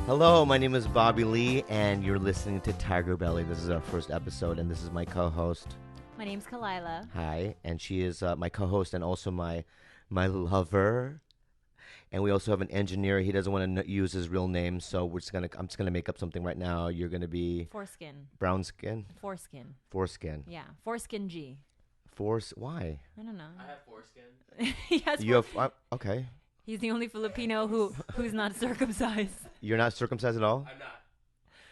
Hello, my name is Bobby Lee, and you're listening to Tiger Belly. This is our first episode, and this is my co-host. My name's Khalyla. Hi, and she is my co-host and also my lover. And we also have an engineer. He doesn't want to use his real name, so I'm just gonna make up something right now. You're gonna be Foreskin. brown skin. Foreskin. Foreskin. Yeah, Foreskin G. Why? I don't know. I have foreskin. He has. You have okay. He's the only Filipino who's not circumcised. You're not circumcised at all. I'm not.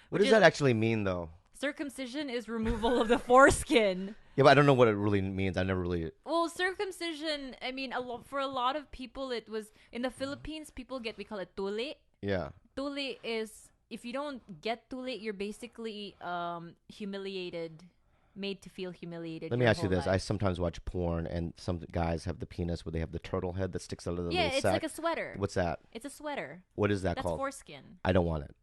What does that actually mean, though? Circumcision is removal of the foreskin. Yeah, but I don't know what it really means. I never really. Well, circumcision. I mean, for a lot of people, it was in the Philippines. People we call it tuli. Yeah. Tuli is if you don't get tuli, you're basically humiliated. Made to feel humiliated. Let me ask you this. Life. I sometimes watch porn, and some guys have the penis where they have the turtle head that sticks out of the little it's sack. like a sweater. What's that? It's a sweater. What is that That's called? foreskin. I don't want it.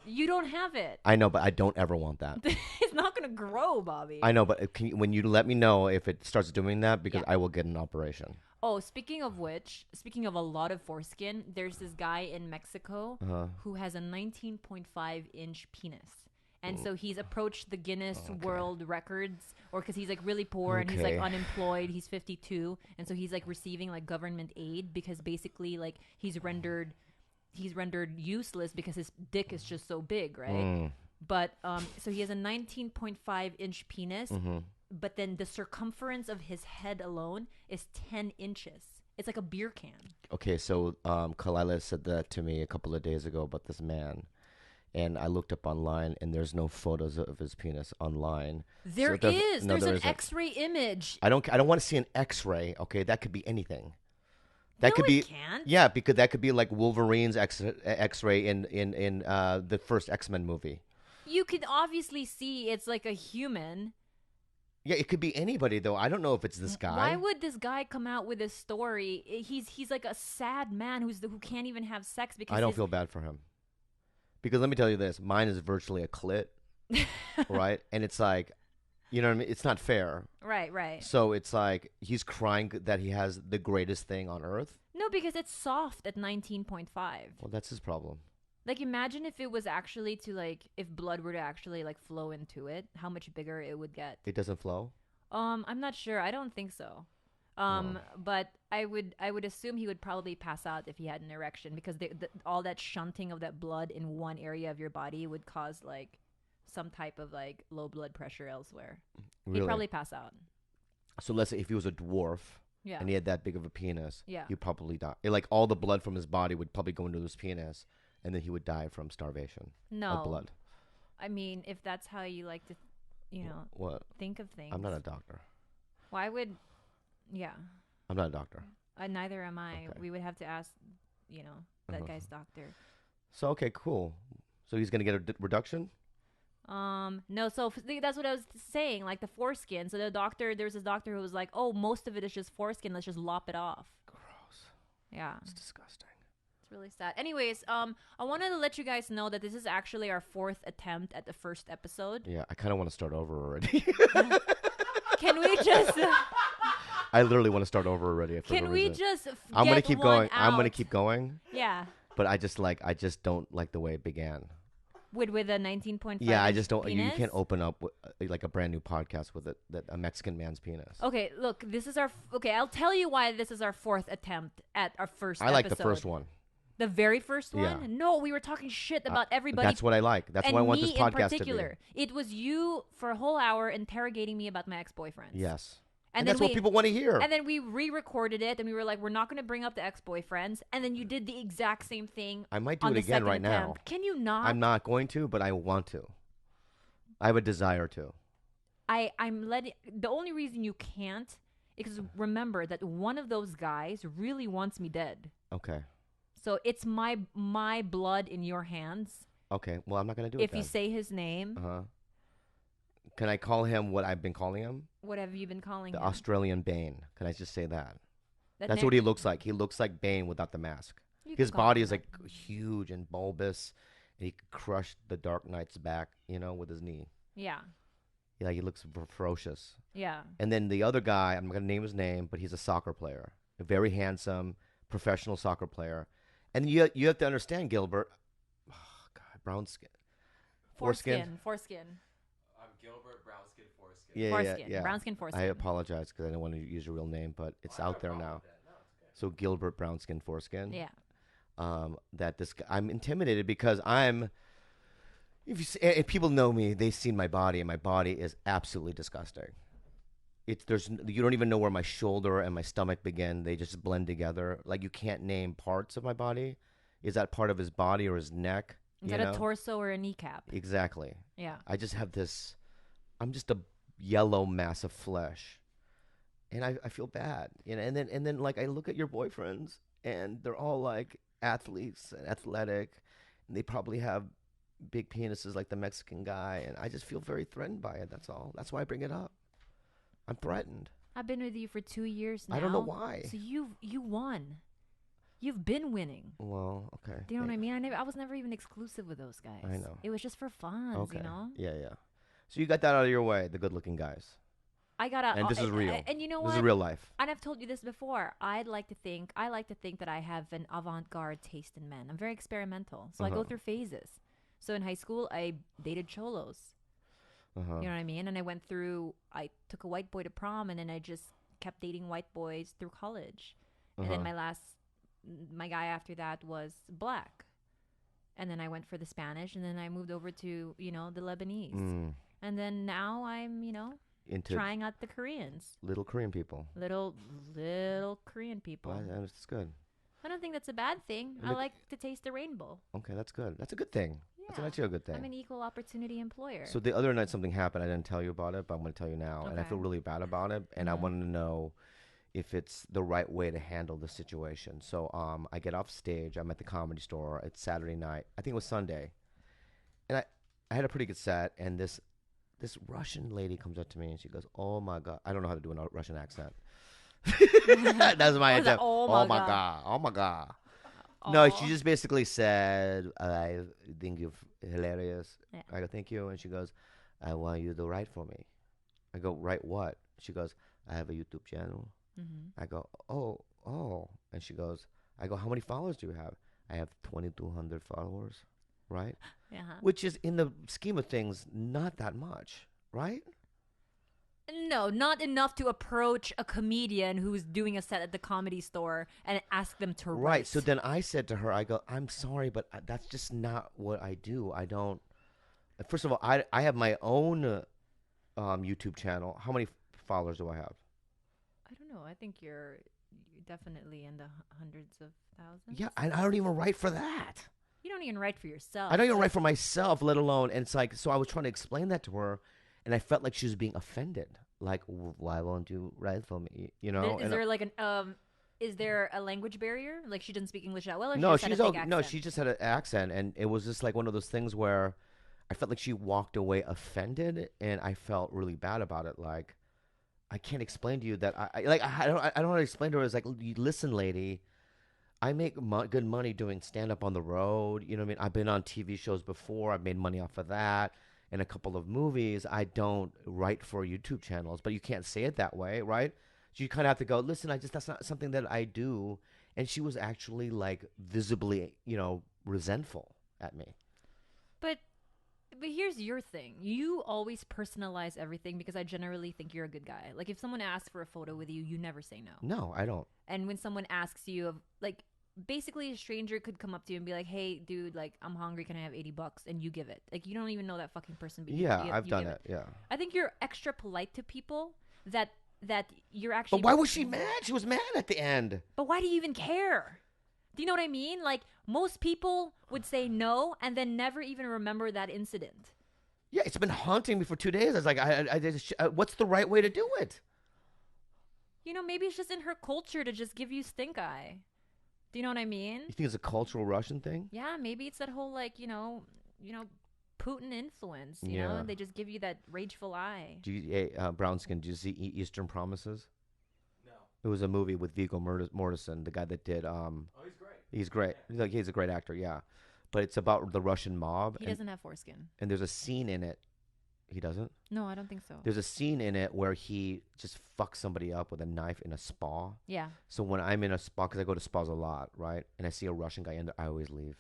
You don't have it. I know, but I don't ever want that. It's not going to grow, Bobby. I know, but when you let me know if it starts doing that, because Yeah. I will get an operation. Oh, speaking of a lot of foreskin, there's this guy in Mexico who has a 19.5-inch penis. And so he's approached the Guinness World Records, or because he's like really poor and he's like unemployed. He's 52, and so he's like receiving like government aid because basically like he's rendered useless because his dick is just so big, right? But so he has a 19.5-inch penis, but then the circumference of his head alone is 10 inches. It's like a beer can. Okay, so Khalyla said that to me a couple of days ago about this man. And I looked up online, and there's no photos of his penis online. There so is. No, There's an isn't. X-ray image. I don't want to see an X-ray. Okay, that could be anything. That No, could be. it can't. Yeah, because that could be like Wolverine's X-ray in the first X-Men movie. You can obviously see it's like a human. Yeah, it could be anybody though. I don't know if it's this guy. Why would this guy come out with this story? He's like a sad man who can't even have sex because I don't feel bad for him. Because let me tell you this, mine is virtually a clit, right? And it's like, you know what I mean? It's not fair. Right. So it's like he's crying that he has the greatest thing on earth. No, because it's soft at 19.5. Well, that's his problem. Like, imagine if it was actually if blood were to actually like flow into it, how much bigger it would get. It doesn't flow? I'm not sure. I don't think so. But I would assume he would probably pass out if he had an erection because all that shunting of that blood in one area of your body would cause like some type of like low blood pressure elsewhere. Really? He'd probably pass out. So let's say if he was a dwarf Yeah. and he had that big of a penis, Yeah. he'd probably die. Like all the blood from his body would probably go into his penis, and then he would die from starvation No. of blood. I mean, if that's how you like to, What? think of things. I'm not a doctor. Why would? Yeah. I'm not a doctor. Neither am I. Okay. We would have to ask, that guy's doctor. So, okay, cool. So he's going to get a reduction? No, so that's what I was saying, like the foreskin. So there's this doctor who was like, oh, most of it is just foreskin. Let's just lop it off. Gross. Yeah. It's disgusting. It's really sad. Anyways, I wanted to let you guys know that this is actually our 4th attempt at the first episode. Yeah, I kind of want to start over already. Can we just... I literally want to start over already. Can we just I'm going to get keep one going. I'm going to out? keep going. Yeah. But I just don't like the way it began. With a 19.5 Yeah, I just don't. penis? You can't open up like a brand new podcast with a Mexican man's penis. Okay, look, this is I'll tell you why this is our 4th attempt at our first I like the episode. first one. The very first one? Yeah. No, we were talking shit about everybody. That's what I like. That's and why I want me this podcast in particular. It was you for a whole hour interrogating me about my ex-boyfriends. to be. Yes. And that's what people want to hear. And then we re-recorded it, and we were like, we're not going to bring up the ex-boyfriends. And then you did the exact same thing. I might do on it the again second right now. attempt. Can you not? I'm not going to, but I want to. I have a desire to. I'm letting. The only reason you can't is because remember that one of those guys really wants me dead. Okay. So it's my blood in your hands. Okay. Well, I'm not going to do it If you say his name, Can I call him what I've been calling him? what have you been calling The him? Australian Bane. Can I just say that? That That's name- what he looks like. He looks like Bane without the mask. You His can call body him is that. like huge and bulbous, and he could crush the Dark Knight's back, with his knee. Yeah. Yeah, he looks ferocious. Yeah. And then the other guy, I'm not gonna name his name, but he's a soccer player, a very handsome professional soccer player. And you have to understand, Gilbert. Oh God, brown skin. Foreskin. Foreskin. I'm Gilbert Brownskin Foreskin. Foreskin. Brown skin I foreskin. apologize because I didn't want to use your real name, but it's out there now. No, it's okay. So Gilbert Brownskin Foreskin. Yeah. That this guy, I'm intimidated because I'm. If people know me, they've seen my body, and my body is absolutely disgusting. You don't even know where my shoulder and my stomach begin. They just blend together. Like you can't name parts of my body. Is that part of his body or his neck? Is that a torso or a kneecap? Exactly. Yeah. I just have this. I'm just a yellow mass of flesh, and I feel bad. And then like I look at your boyfriends, and they're all like athletes and athletic, and they probably have big penises like the Mexican guy, and I just feel very threatened by it. That's all. That's why I bring it up. I'm threatened. I've been with you for 2 years now. I don't know why. So you won. You've been winning. Well, okay. Do you know what I mean? I was never even exclusive with those guys. I know. It was just for fun, Okay. you know? Yeah. So you got that out of your way, the good-looking guys. I got out. And this is real. And you know what? This is real life. And I've told you this before. I like to think that I have an avant-garde taste in men. I'm very experimental. So I go through phases. So in high school, I dated cholos. You know what I mean? And I took a white boy to prom, and then I just kept dating white boys through college. And then my guy after that was black. And then I went for the Spanish, and then I moved over to, the Lebanese. And then now I'm, Into trying out the Koreans. little Korean people. Little Korean people. Well, that's good. I don't think that's a bad thing. I like to taste the rainbow. Okay, that's good. That's a good thing. That's Yeah. actually a good thing. I'm an equal opportunity employer. So the other night something happened. I didn't tell you about it, but I'm going to tell you now. And I Okay. feel really bad about it. And I want to know if it's the right way to handle the situation. So I get off stage. I'm at the Comedy Store. It's Saturday night. I think it was Sunday. And I had a pretty good set. And this Russian lady comes up to me and she goes, "Oh my God." I don't know how to do a Russian accent. That's my attempt. Oh my God. Oh my God. Aw. No, she just basically said, "I think you're hilarious." Yeah. I go, "Thank you." And she goes, "I want you to write for me." I go, "Write what?" She goes, "I have a YouTube channel." I go, oh. And she goes, I go, "How many followers do you have?" "I have 2,200 followers." Right? Which is, in the scheme of things, not that much, right? No, not enough to approach a comedian who's doing a set at the Comedy Store and ask them to write. Right. So then I said to her, I go, "I'm sorry, but that's just not what I do. I don't." First of all, I have my own YouTube channel. How many followers do I have? I don't know. I think you're definitely in the hundreds of thousands. Yeah, I don't even write for that. You don't even write for yourself. I don't even write for myself, let alone. And it's like, so I was trying to explain that to her, and I felt like she was being offended. Like, "Why won't you write for me?" You know? Is there like is there a language barrier? Like she doesn't speak English that well, or No, she just had a big no, accent? she just had an accent, and it was just like one of those things where I felt like she walked away offended, and I felt really bad about it. Like, I can't explain to you that I don't know how to explain to her. It's like, "Listen, lady, I make good money doing stand up on the road. You know what I mean? I've been on TV shows before. I've made money off of that, and a couple of movies. I don't write for YouTube channels." But you can't say it that way, right? So you kind of have to go, "Listen, that's not something that I do." And she was actually like visibly, resentful at me. But here's your thing. You always personalize everything because I generally think you're a good guy. Like if someone asks for a photo with you, you never say no. No, I don't. And when someone asks you of like basically a stranger could come up to you and be like, "Hey, dude, like I'm hungry. Can I have $80?" And you give it. Like you don't even know that fucking person. But I've done it. Yeah. I think you're extra polite to people that you're actually. But why was she mad? She was mad at the end. But why do you even care? Do you know what I mean? Like most people would say no and then never even remember that incident. Yeah, it's been haunting me for 2 days. I was like, what's the right way to do it? Maybe it's just in her culture to just give you stink eye. Do you know what I mean? You think it's a cultural Russian thing? Yeah, maybe it's that whole like, Putin influence, you Yeah. know? They just give you that rageful eye. Brownskin, did you see Eastern Promises? No. It was a movie with Viggo Mortensen, the guy that did. Oh, he's great. He's great. He's a great actor, yeah. But it's about the Russian mob. He doesn't have foreskin. And there's a scene in it. He doesn't? No, I don't think so. There's a scene in it where he just fucks somebody up with a knife in a spa. Yeah. So when I'm in a spa, because I go to spas a lot, right? And I see a Russian guy in there, I always leave.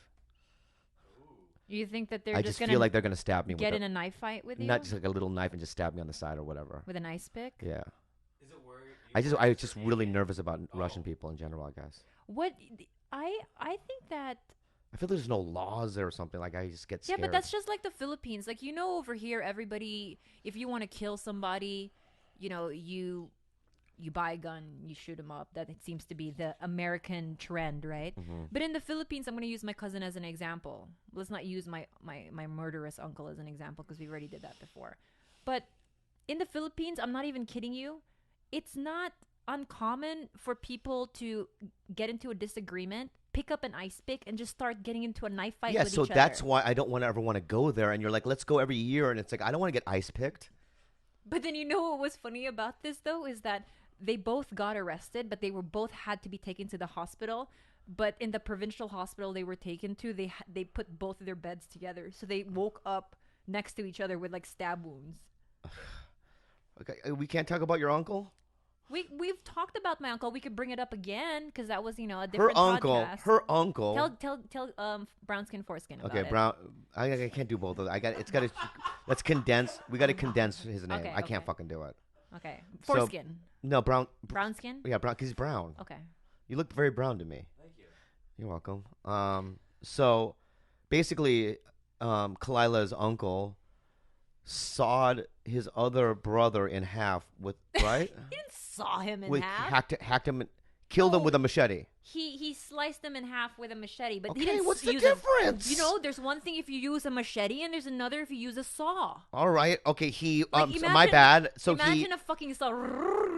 You think that they're I just just feel like they're gonna stab me. get with in a knife fight with you? not just like a little knife and just stab me on the side or whatever. With an ice pick? Yeah. Is it where I just really nervous about Russian people in general. I guess. What I think that I feel there's no laws there or something. Like I just get yeah, scared. but that's just like the Philippines. Like over here, everybody, if you want to kill somebody, you buy a gun, you shoot them up. That it seems to be the American trend, right? Mm-hmm. But in the Philippines, I'm going to use my cousin as an example. Let's not use my murderous uncle as an example because we already did that before. But in the Philippines, I'm not even kidding you. It's not uncommon for people to get into a disagreement, pick up an ice pick, and just start getting into a knife fight with each other. Yeah, so that's why I don't ever want to go there. And you're like, let's go every year, and it's like I don't want to get ice picked. But then what was funny about this though is that they both got arrested, but they were both had to be taken to the hospital. But in the provincial hospital they were taken to, they put both of their beds together, so they woke up next to each other with like stab wounds. Okay, we can't talk about your uncle. We've talked about my uncle. We could bring it up again because that was a Her different uncle. podcast. Her uncle. Tell brown skin foreskin about Okay, it. brown. I can't do both of them. It's got to. Let's condense. We got to condense his name. Okay, I can't okay. fucking do it. Okay, So- foreskin. No, brown. Brown skin. Yeah, brown. Because he's brown. Okay. You look very brown to me. Thank you. You're welcome. So basically, Khalyla's uncle sawed his other brother in half with right. He didn't saw him in with half. hacked him, killed him with a machete. He sliced him in half with a machete, but he Okay, didn't what's the use difference? there's one thing if you use a machete, and there's another if you use a saw. All right. Okay. He. Like, So my bad. So imagine a fucking saw.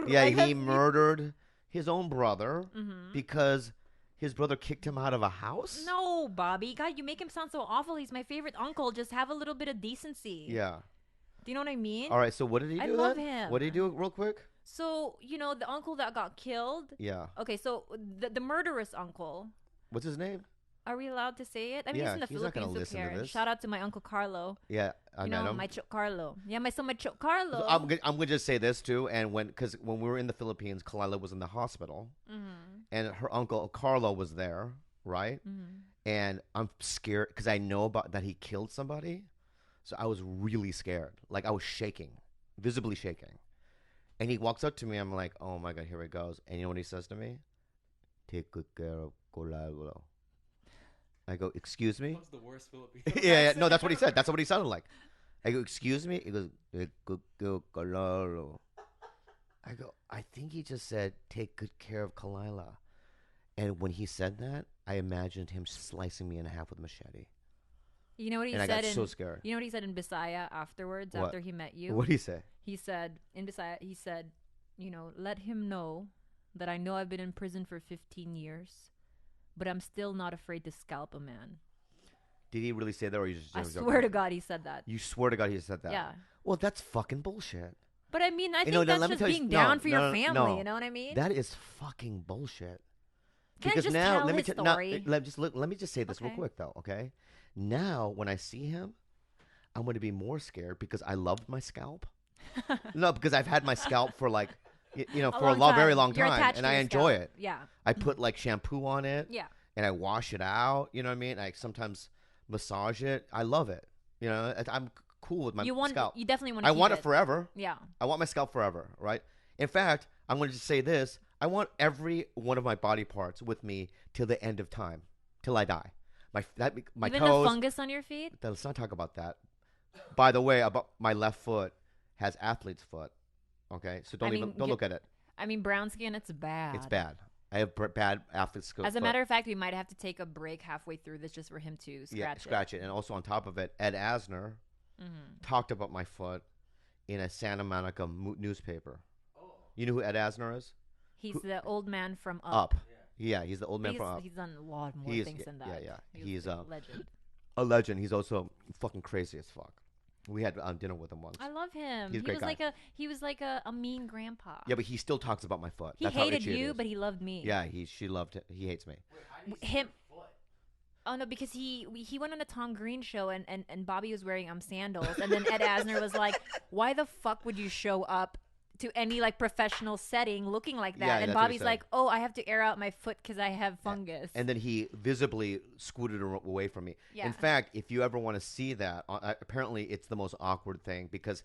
Yeah. Like, He murdered his own brother Mhm. because his brother kicked him out of a house. No, Bobby. God, you make him sound so awful. He's my favorite uncle. Just have a little bit of decency. Yeah. Do you know what I mean? All right. So what did he do? I love then? him. What did he do, real quick? So, the uncle that got killed. Yeah. Okay, so the murderous uncle. What's his name? Are we allowed to say it? I mean, Yeah, he's in the he's not gonna Philippines. Who listen to cares? this. Shout out to my uncle Carlo. Yeah, I met him. My Cho Carlo. Yeah, my Cho Carlo. So I'm gonna just say this too, and because when we were in the Philippines, Khalyla was in the hospital, and her uncle Carlo was there, right? And I'm scared because I know about that he killed somebody, so I was really scared. Like I was shaking, visibly shaking. And he walks up to me. I'm like, oh my god, here he goes. And you know what he says to me? Take good care of Khalyla. I go, excuse me? What's the worst Filipino? Yeah, no, that's what he said. That's what he sounded like. I go, excuse me? He goes, take good care of Khalyla. I go, I think he just said, take good care of Khalyla. And when he said that, I imagined him slicing me in half with a machete. You know what he And I said got so scared. You know what he said in Bisaya afterwards, What? after he met you? What did he say? He said in Bisaya, let him know that I know I've been in prison for 15 years, but I'm still not afraid to scalp a man. Did he really say that, or you just? I joking? swear to God, he said that. You swear to God he said that. Yeah. Well, that's fucking bullshit. But I mean, I think let that's me just tell you- being no, down for your no, family. no. You know what I mean? That is fucking bullshit. Can I Because just now, tell let me his no, story? let me just say this real Okay. quick though, okay? Now, when I see him, I'm going to be more scared because I loved my scalp. No, because I've had my scalp for like, for a very long You're time, attached and to I your enjoy scalp. it. Yeah. I put like shampoo on it, Yeah. and I wash it out. You know what I mean? I sometimes massage it. I love it. I'm cool with my scalp. You definitely want to I keep want it forever. Yeah. I want my scalp forever, right? In fact, I'm going to just say this. I want every one of my body parts with me till the end of time, till I die. My Even toes. the fungus on your feet? Let's not talk about that. By the way, about my left foot has athlete's foot. Okay? So don't look at it. I mean, brown skin, it's bad. It's bad. I have bad athlete's foot. As a matter of fact, we might have to take a break halfway through this just for him to scratch it. And also on top of it, Ed Asner talked about my foot in a Santa Monica newspaper. Oh. You know who Ed Asner is? He's the old man from Up. Yeah, he's the old man from Up. He's done a lot more things than that. Yeah. He's a legend. A legend. He's also fucking crazy as fuck. We had dinner with him once. I love him. He's a great guy. He was like a mean grandpa. Yeah, but he still talks about my foot. He That's how hated itchy it you, is. but he loved me. Yeah, she loved it. He hates me. Wait, how do you see Him. your foot? Oh no, because he went on a Tom Green show and Bobby was wearing sandals, and then Ed Asner was like, "Why the fuck would you show up to any like professional setting looking like that. Yeah, And that's what he Bobby's said. like, oh, I have to air out my foot because I have fungus. And then he visibly scooted away from me. Yeah. In fact, if you ever want to see that, apparently it's the most awkward thing because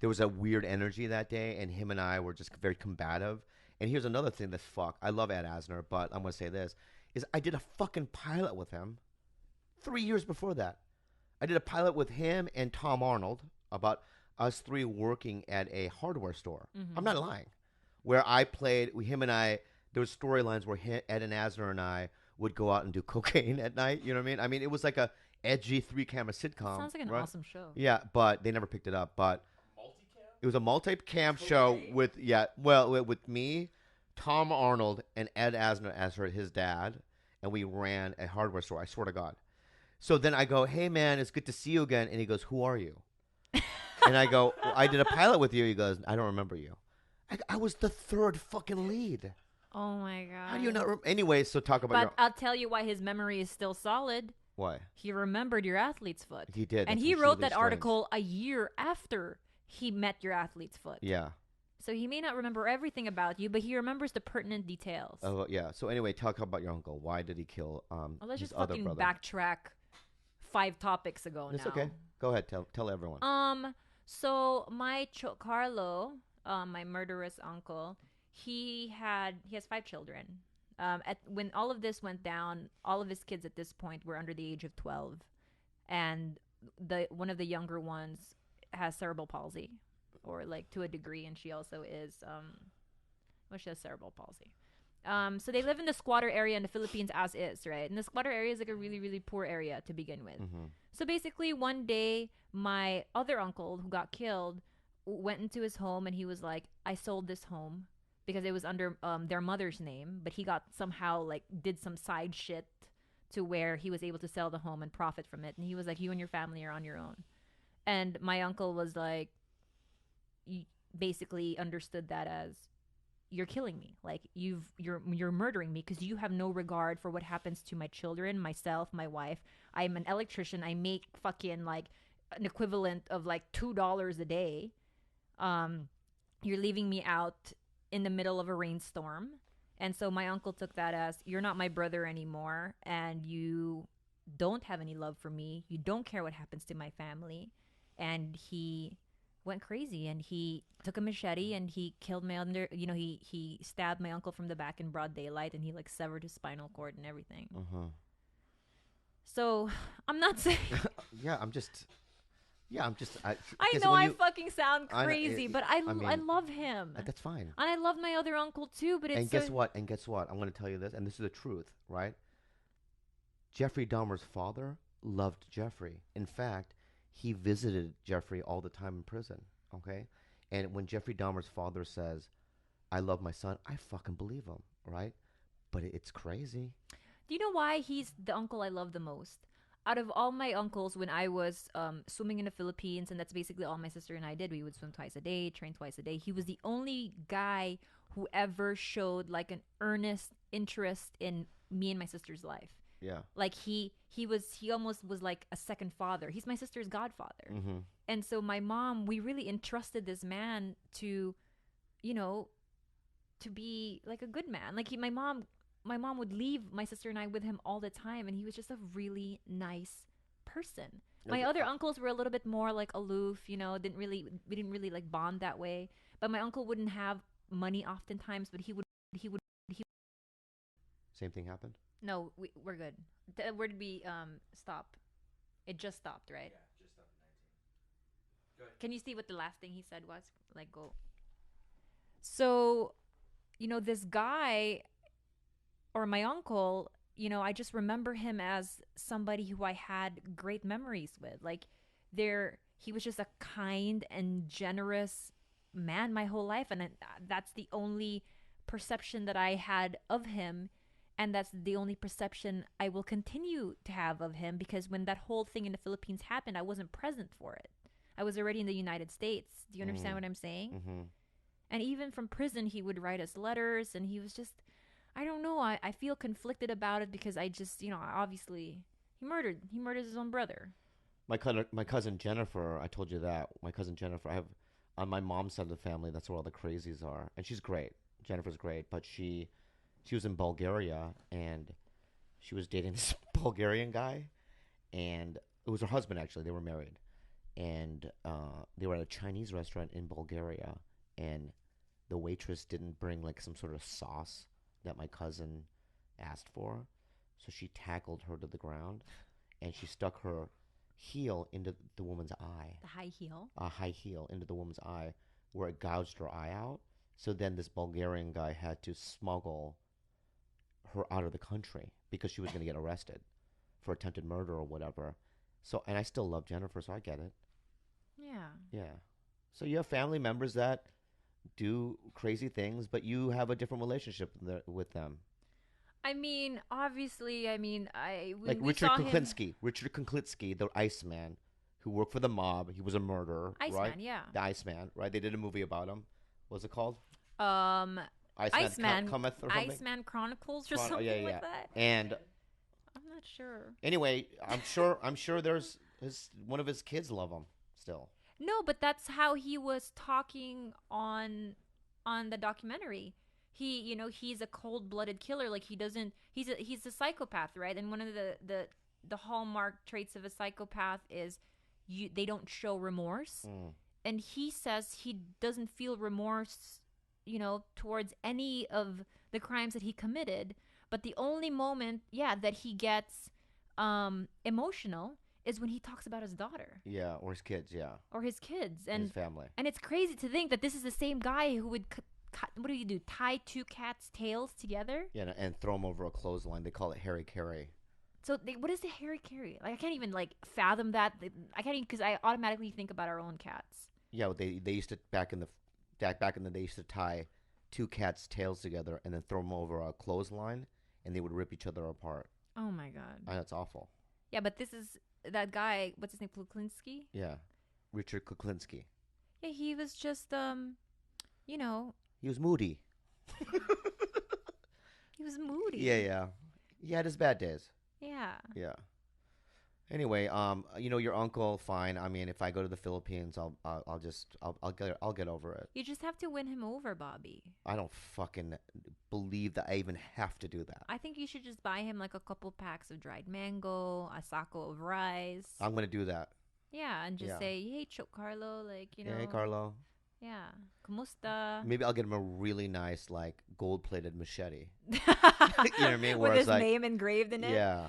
there was a weird energy that day, and him and I were just very combative. And here's another thing that's fuck. I love Ed Asner, but I'm gonna say this: is I did a fucking pilot with him 3 years before that. I did a pilot with him and Tom Arnold about us three working at a hardware store. Mm-hmm. I'm not lying. Where I played, him and I, there was storylines where Ed and Asner and I would go out and do cocaine at night. You know what I mean? I mean, it was like a edgy 3-camera sitcom. Sounds like an right? awesome show. Yeah, but they never picked it up. But Multicam? it was a multi-cam show with with me, Tom Arnold, and Ed Asner as his dad, and we ran a hardware store. I swear to God. So then I go, hey man, it's good to see you again. And he goes, who are you? And I go, well, I did a pilot with you. He goes, I don't remember you. I was the third fucking lead. Oh my god. How do you not? Anyway, so talk about But I'll tell you why his memory is still solid. why He remembered your athlete's foot. he did, And That's he what's wrote really that strange. article a year after he met your athlete's foot. Yeah. So he may not remember everything about you, but he remembers the pertinent details. Oh yeah. So anyway, talk about your uncle. Why did he kill Well, let's his just other fucking brother? backtrack 5 topips ago It's now. okay. Go ahead. Tell everyone. So my Carlo, my murderous uncle, he has 5 children. When all of this went down, all of his kids at this point were under the age of 12, and one of the younger ones has cerebral palsy, or like to a degree, and she also is she has cerebral palsy. So they live in the squatter area in the Philippines as is, right? And the squatter area is like a really, really poor area to begin with. Mm-hmm. So basically, one day, my other uncle who got killed went into his home, and he was like, I sold this home because it was under their mother's name, but he got somehow like did some side shit to where he was able to sell the home and profit from it. And he was like, you and your family are on your own. And my uncle was like, basically understood that as, you're killing me. Like you're murdering me because you have no regard for what happens to my children, myself, my wife. I'm an electrician. I make fucking like an equivalent of like $2 a day. You're leaving me out in the middle of a rainstorm. And so my uncle took that as, you're not my brother anymore, and you don't have any love for me. You don't care what happens to my family. And he went crazy, and he took a machete and he killed my he stabbed my uncle from the back in broad daylight, and he like severed his spinal cord and everything. So I'm not saying I'm just I know I fucking sound crazy, but I mean, love him. That's fine. And I love my other uncle too, but it's And guess what? I'm going to tell you this, and this is the truth, right? Jeffrey Dahmer's father loved Jeffrey. In fact, he visited Jeffrey all the time in prison, okay? And when Jeffrey Dahmer's father says, I love my son, I fucking believe him, right? But it's crazy. Do you know why he's the uncle I love the most? Out of all my uncles, when I was swimming in the Philippines, and that's basically all my sister and I did, we would swim twice a day, train twice a day. He was the only guy who ever showed like an earnest interest in me and my sister's life. Yeah. Like he almost was like a second father. He's my sister's godfather. Mm-hmm. And so my mom, we really entrusted this man to, to be like a good man. Like my mom would leave my sister and I with him all the time, and he was just a really nice person. My other uncles were a little bit more like aloof, we didn't really like bond that way. But my uncle wouldn't have money oftentimes, but he would. Same thing happened? No, we're good. Where did we stop? It just stopped, right? Yeah, just stopped at 19. Go ahead. Can you see what the last thing he said was? Like, go. So, this guy, or my uncle, I just remember him as somebody who I had great memories with. Like, he was just a kind and generous man my whole life, and that's the only perception that I had of him. And that's the only perception I will continue to have of him, because when that whole thing in the Philippines happened, I wasn't present for it. I was already in the United States. Do you understand what I'm saying? Mm-hmm. And even from prison, he would write us letters, and he was just, I don't know. I feel conflicted about it, because I just, obviously he murdered his own brother. My cousin Jennifer, I told you that. My cousin Jennifer, on my mom's side of the family, that's where all the crazies are, and she's great. Jennifer's great, but she was in Bulgaria and she was dating this Bulgarian guy, and it was her husband actually. They were married, and they were at a Chinese restaurant in Bulgaria, and the waitress didn't bring like some sort of sauce that my cousin asked for, so she tackled her to the ground, and she stuck her heel into the woman's eye, The high heel. a high heel into the woman's eye, where it gouged her eye out. So then this Bulgarian guy had to smuggle her out of the country because she was going to get arrested for attempted murder or whatever. So, and I still love Jennifer, so I get it. Yeah. Yeah. So you have family members that do crazy things, but you have a different relationship with them. I mean, obviously, Like we Richard saw him. Kuklinski. Richard Kuklinski, the Iceman, who worked for the mob. He was a murderer, right? Iceman, yeah. The Iceman, right? They did a movie about him. What's it called? Iceman, Cometh or something? Iceman Chronicles or Oh, something yeah, like yeah. that. And I'm not sure. anyway, I'm sure there's one of his kids love him still. No, but that's how he was talking on the documentary. He's a cold-blooded killer. Like he's a psychopath, right? And one of the hallmark traits of a psychopath is they don't show remorse. And he says he doesn't feel remorse, towards any of the crimes that he committed. But the only moment, that he gets emotional is when he talks about his daughter. Yeah, or his kids, yeah. Or his kids. And his family. And it's crazy to think that this is the same guy who would, what do you do, tie two cats' tails together? Yeah, and throw them over a clothesline. They call it Harry Carey. So what is the Harry Carey? Like, I can't even, fathom that. I can't even, because I automatically think about our own cats. Yeah, well, they used to, back in the day, they used to tie two cats' tails together and then throw them over a clothesline, and they would rip each other apart. Oh, my God. I know, it's awful. Yeah, but this is that guy, what's his name, Kuklinski? Yeah, Richard Kuklinski. Yeah, he was just, He was moody. He was moody. Yeah. He had his bad days. Yeah. Yeah. Anyway, your uncle, fine. I mean, if I go to the Philippines, I'll get over it. You just have to win him over, Bobby. I don't fucking believe that I even have to do that. I think you should just buy him a couple packs of dried mango, a sacco of rice. I'm gonna do that. Yeah, and just Yeah. say, "Hey, Carlo, Hey, Carlo. Yeah, kumusta?" Maybe I'll get him a really nice, gold-plated machete. You know what I mean? With Where his it's name engraved in it. Yeah.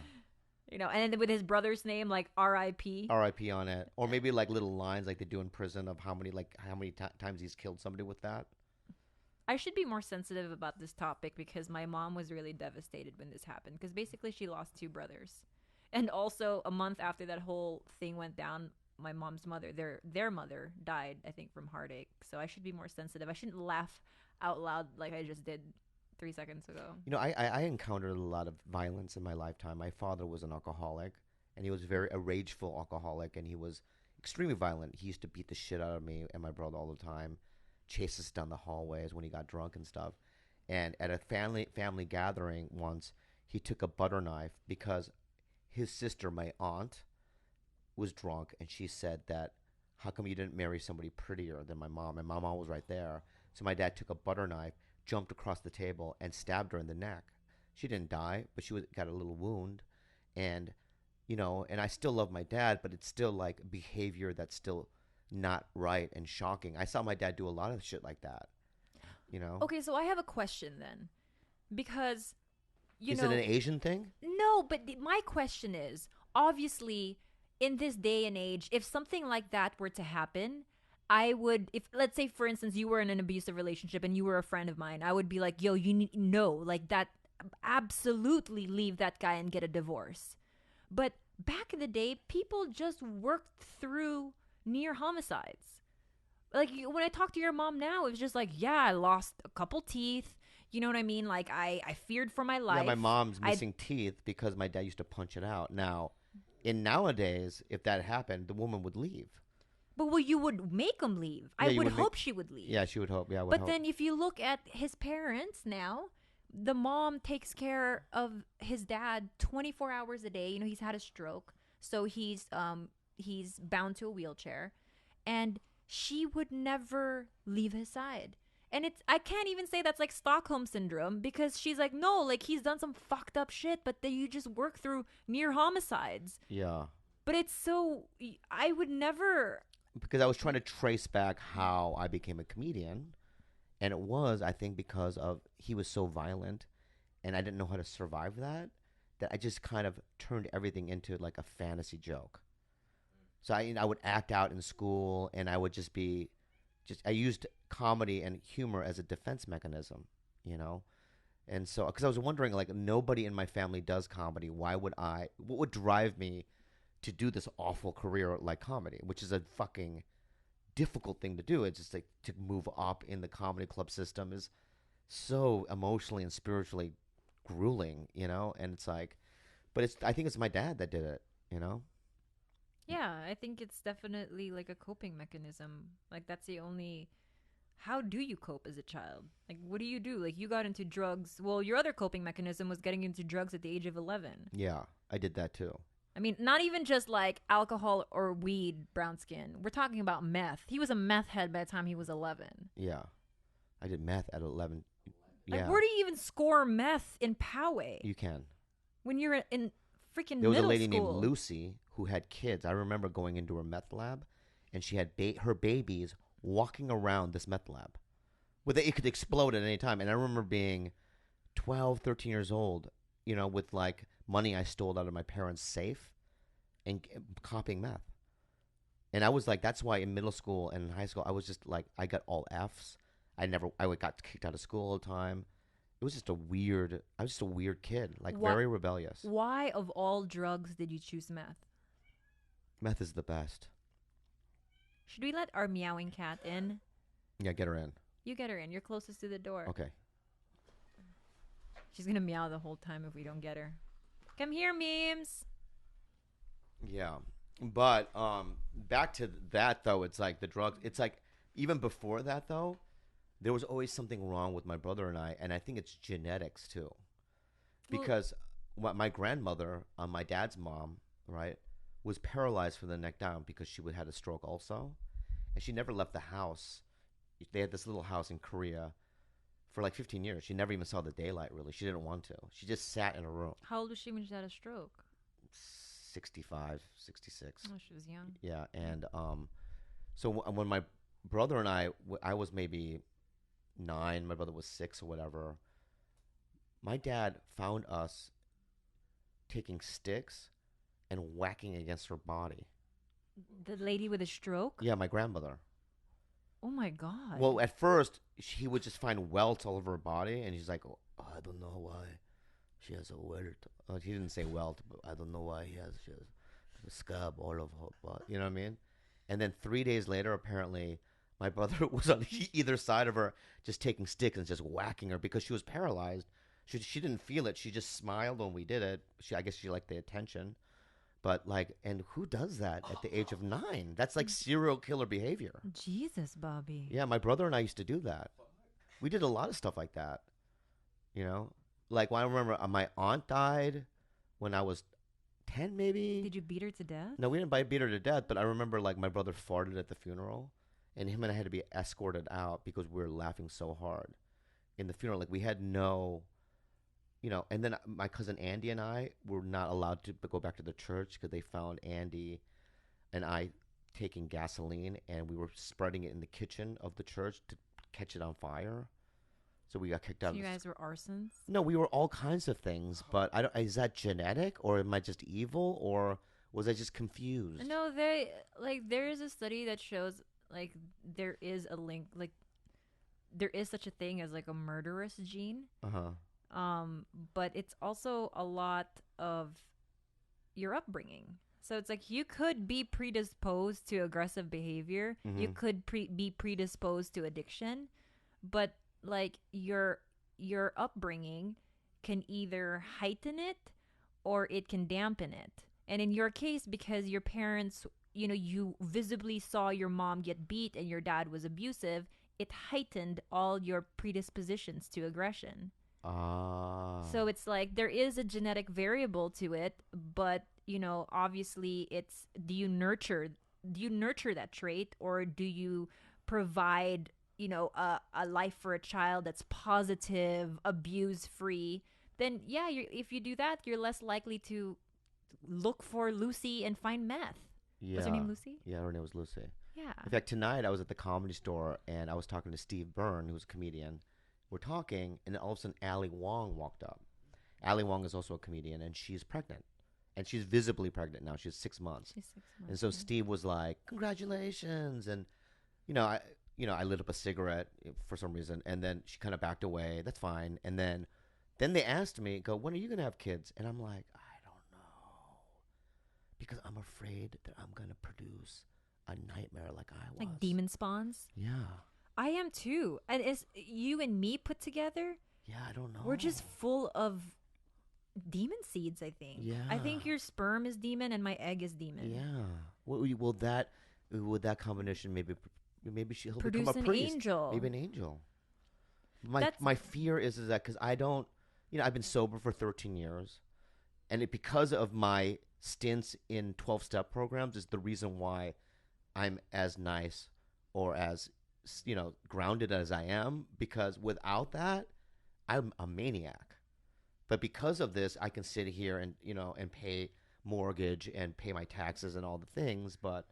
And then with his brother's name, R.I.P. R.I.P. on it, or maybe little lines like they do in prison of how many times he's killed somebody with that. I should be more sensitive about this topic because my mom was really devastated when this happened. Because basically, she lost two brothers, and also a month after that whole thing went down, my mom's mother, their mother, died. I think from heartache. So I should be more sensitive. I shouldn't laugh out loud like I just did 3 seconds ago. I encountered a lot of violence in my lifetime. My father was an alcoholic, and he was a rageful alcoholic, and he was extremely violent. He used to beat the shit out of me and my brother all the time, chase us down the hallways when he got drunk and stuff. And at a family gathering once, he took a butter knife because his sister, my aunt, was drunk, and she said that, how come you didn't marry somebody prettier than my mom? And my mom was right there. So my dad took a butter knife, jumped across the table, and stabbed her in the neck. She didn't die, but she got a little wound. And, and I still love my dad, but it's still behavior that's still not right and shocking. I saw my dad do a lot of shit like that, Okay, so I have a question then. Because, Is it an Asian thing? No, but my question is, obviously, in this day and age, if something like that were to happen, I would, if let's say, for instance, you were in an abusive relationship and you were a friend of mine, I would be like, yo, you need, no, that, absolutely leave that guy and get a divorce. But back in the day, people just worked through near homicides. When I talk to your mom now, it was just I lost a couple teeth. You know what I mean? I feared for my life. Yeah, my mom's missing teeth because my dad used to punch it out. Now, nowadays, if that happened, the woman would leave. But you would make him leave. Yeah, I would hope she would leave. Yeah, she would hope. Yeah, I would But hope. then if you look at his parents now, the mom takes care of his dad 24 hours a day. He's had a stroke, so he's bound to a wheelchair, and she would never leave his side. And I can't even say that's like Stockholm syndrome, because she's like, no, like he's done some fucked up shit, but then you just work through near homicides. Yeah. But it's so, I would never. Because I was trying to trace back how I became a comedian, and it was, I think, because of he was so violent, and I didn't know how to survive that. That I just kind of turned everything into like a fantasy joke. So I would act out in school, and I would just be, I used comedy and humor as a defense mechanism, you know. And so, because I was wondering, like, nobody in my family does comedy. Why would I? What would drive me to do this awful career like comedy, which is a fucking difficult thing to do? It's just like to move up in the comedy club system is so emotionally and spiritually grueling, you know. And it's like, but I think it's my dad that did it, you know. Yeah, I think it's definitely like a coping mechanism. Like that's the only. How do you cope as a child? Like, what do you do? Like, you got into drugs. Well, your other coping mechanism was getting into drugs at the age of 11. Yeah, I did that too. I mean, not even just like alcohol or weed, brown skin. We're talking about meth. He was a meth head by the time he was 11. Yeah, I did meth at 11. Yeah, Like, where do you even score meth in Poway? you can. When you're in freaking There was a middle lady school. named Lucy who had kids. I remember going into her meth lab, and she had her babies walking around this meth lab. It could explode at any time. And I remember being 12, 13 years old, you know, with like money I stole out of my parents' safe and copying meth. And I was like, that's why in middle school and in high school, I was just like, I got all Fs. I got kicked out of school all the time. I was just a weird kid, like very rebellious. Why, of all drugs, did you choose meth? Meth is the best. Should we let our meowing cat in? Yeah, get her in. You get her in. You're closest to the door. Okay. She's going to meow the whole time if we don't get her. Come here, memes. Yeah. But back to that, though, it's like the drugs. It's like even before that, though, there was always something wrong with my brother and I think it's genetics, too. Because my grandmother, my dad's mom, right, was paralyzed from the neck down because she had a stroke also. And she never left the house. They had this little house in Korea for like 15 years. She never even saw the daylight, really. She didn't want to. She just sat in a room. How old was she when she had a stroke? 65, 66. Oh, she was young. Yeah, and so when my brother and I was maybe 9, my brother was 6 or whatever. My dad found us taking sticks and whacking against her body. The lady with a stroke? Yeah, my grandmother. Oh my God. Well, at first he would just find welts all over her body, and he's like, oh, I don't know why she has a welt. He didn't say welt, but I don't know why she has a scab all over her body. You know what I mean? And then 3 days later, apparently, my brother was on either side of her, just taking sticks and just whacking her because she was paralyzed. She didn't feel it. She just smiled when we did it. I guess she liked the attention. But like, and who does that at the age of 9? That's like serial killer behavior. Jesus, Bobby. Yeah, my brother and I used to do that. We did a lot of stuff like that. You know, like when I remember my aunt died when I was 10, maybe. Did you beat her to death? No, we didn't beat her to death, but I remember like my brother farted at the funeral, and him and I had to be escorted out because we were laughing so hard in the funeral. Like we had no. You know, and then my cousin Andy and I were not allowed to go back to the church because they found Andy and I taking gasoline, and we were spreading it in the kitchen of the church to catch it on fire. So we got kicked out. So you guys were arsons? No, we were all kinds of things, but is that genetic, or am I just evil, or was I just confused? No, there is a study that shows like there is a link, like there is such a thing as like a murderous gene. Uh-huh. But it's also a lot of your upbringing. So it's like you could be predisposed to aggressive behavior. Mm-hmm. You could be predisposed to addiction, but like your upbringing can either heighten it or it can dampen it. And in your case, because your parents, you know, you visibly saw your mom get beat and your dad was abusive, it heightened all your predispositions to aggression. So it's like there is a genetic variable to it, but you know, obviously it's, do you nurture do you nurture that trait, or do you provide, a life for a child that's positive, abuse free? Then yeah, if you do that, you're less likely to look for Lucy and find meth. What's her Yeah. name, Lucy? Yeah, her name was Lucy. Yeah. In fact, tonight I was at the Comedy Store and I was talking to Steve Byrne, who's a comedian. We're talking, and then all of a sudden Ali Wong walked up. Ali Wong is also a comedian, and she's pregnant. And she's visibly pregnant now. She's 6 months. She's 6 months. And so yeah. Steve was like, "Congratulations!" And I lit up a cigarette for some reason, and then she kind of backed away. That's fine. And then they asked me, "Go, when are you gonna have kids?" And I'm like, "I don't know, because I'm afraid that I'm gonna produce a nightmare like I was." Like demon spawns. Yeah. I am too. And it's you and me put together. Yeah, I don't know. We're just full of demon seeds, I think. Yeah. I think your sperm is demon and my egg is demon. Yeah. Will that combination maybe she'll Produce become a an priest. angel. Maybe an angel. My fear is that because I don't, I've been sober for 13 years, and because of my stints in 12-step programs is the reason why I'm as nice or as grounded as I am, because without that I'm a maniac. But because of this, I can sit here and and pay mortgage and pay my taxes and all the things. But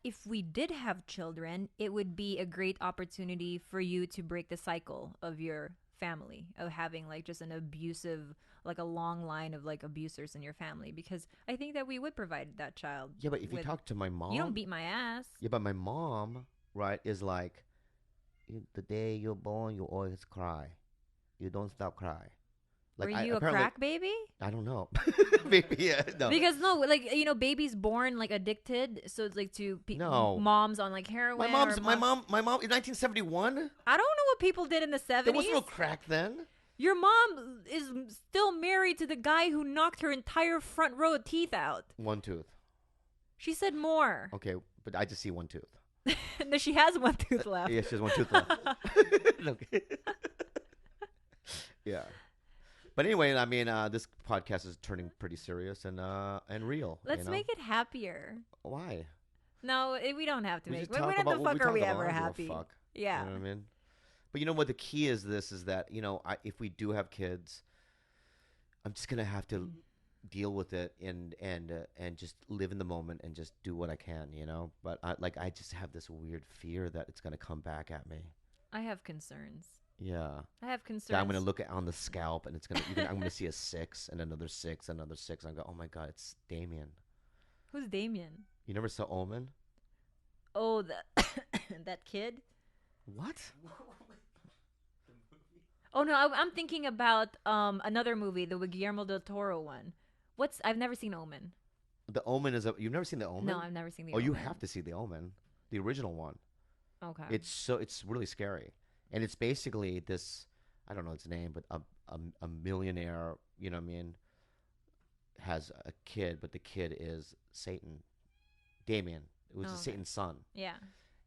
if we did have children, it would be a great opportunity for you to break the cycle of your family, of having like just an abusive, like a long line of like abusers in your family, because I think that we would provide that child. yeah, but if you talk to my mom, you don't beat my ass. Yeah, but my mom, right, is like, the day you're born, you always cry. You don't stop cry. Were you a crack baby? I don't know. Maybe, yeah, no. Because no, like babies born like addicted, so it's like No. moms on like heroin. My mom in 1971. I don't know what people did in the 70s. There was no crack then. Your mom is still married to the guy who knocked her entire front row of teeth out. One tooth. She said more. Okay, but I just see one tooth. No, she has one tooth left. Yeah, she has one tooth left. Okay. Yeah. But anyway, I mean, this podcast is turning pretty serious and real. Let's make it happier. Why? No, we don't have to We make. just When talk the about what fuck we are we talk ever about. I don't happy? give a fuck. Yeah. You know what I mean? But you know what? The key is that if we do have kids, I'm just gonna have to deal with it and just live in the moment and just do what I can, But I just have this weird fear that it's gonna come back at me. I have concerns. Yeah. I have concerns. That I'm gonna look on the scalp and I'm gonna see a 6 and another 6, another 6. And I go, oh my god, it's Damien. Who's Damien? You never saw Omen? Oh, that kid. What? Oh no, I'm thinking about another movie, the Guillermo del Toro one. I've never seen Omen. The Omen you've never seen the Omen? No, I've never seen the Oh, Omen. you have to see the Omen, the original one. Okay. It's really scary, and it's basically this. I don't know its name, but a millionaire, has a kid, but the kid is Satan, Damien. It was Satan's son. Yeah.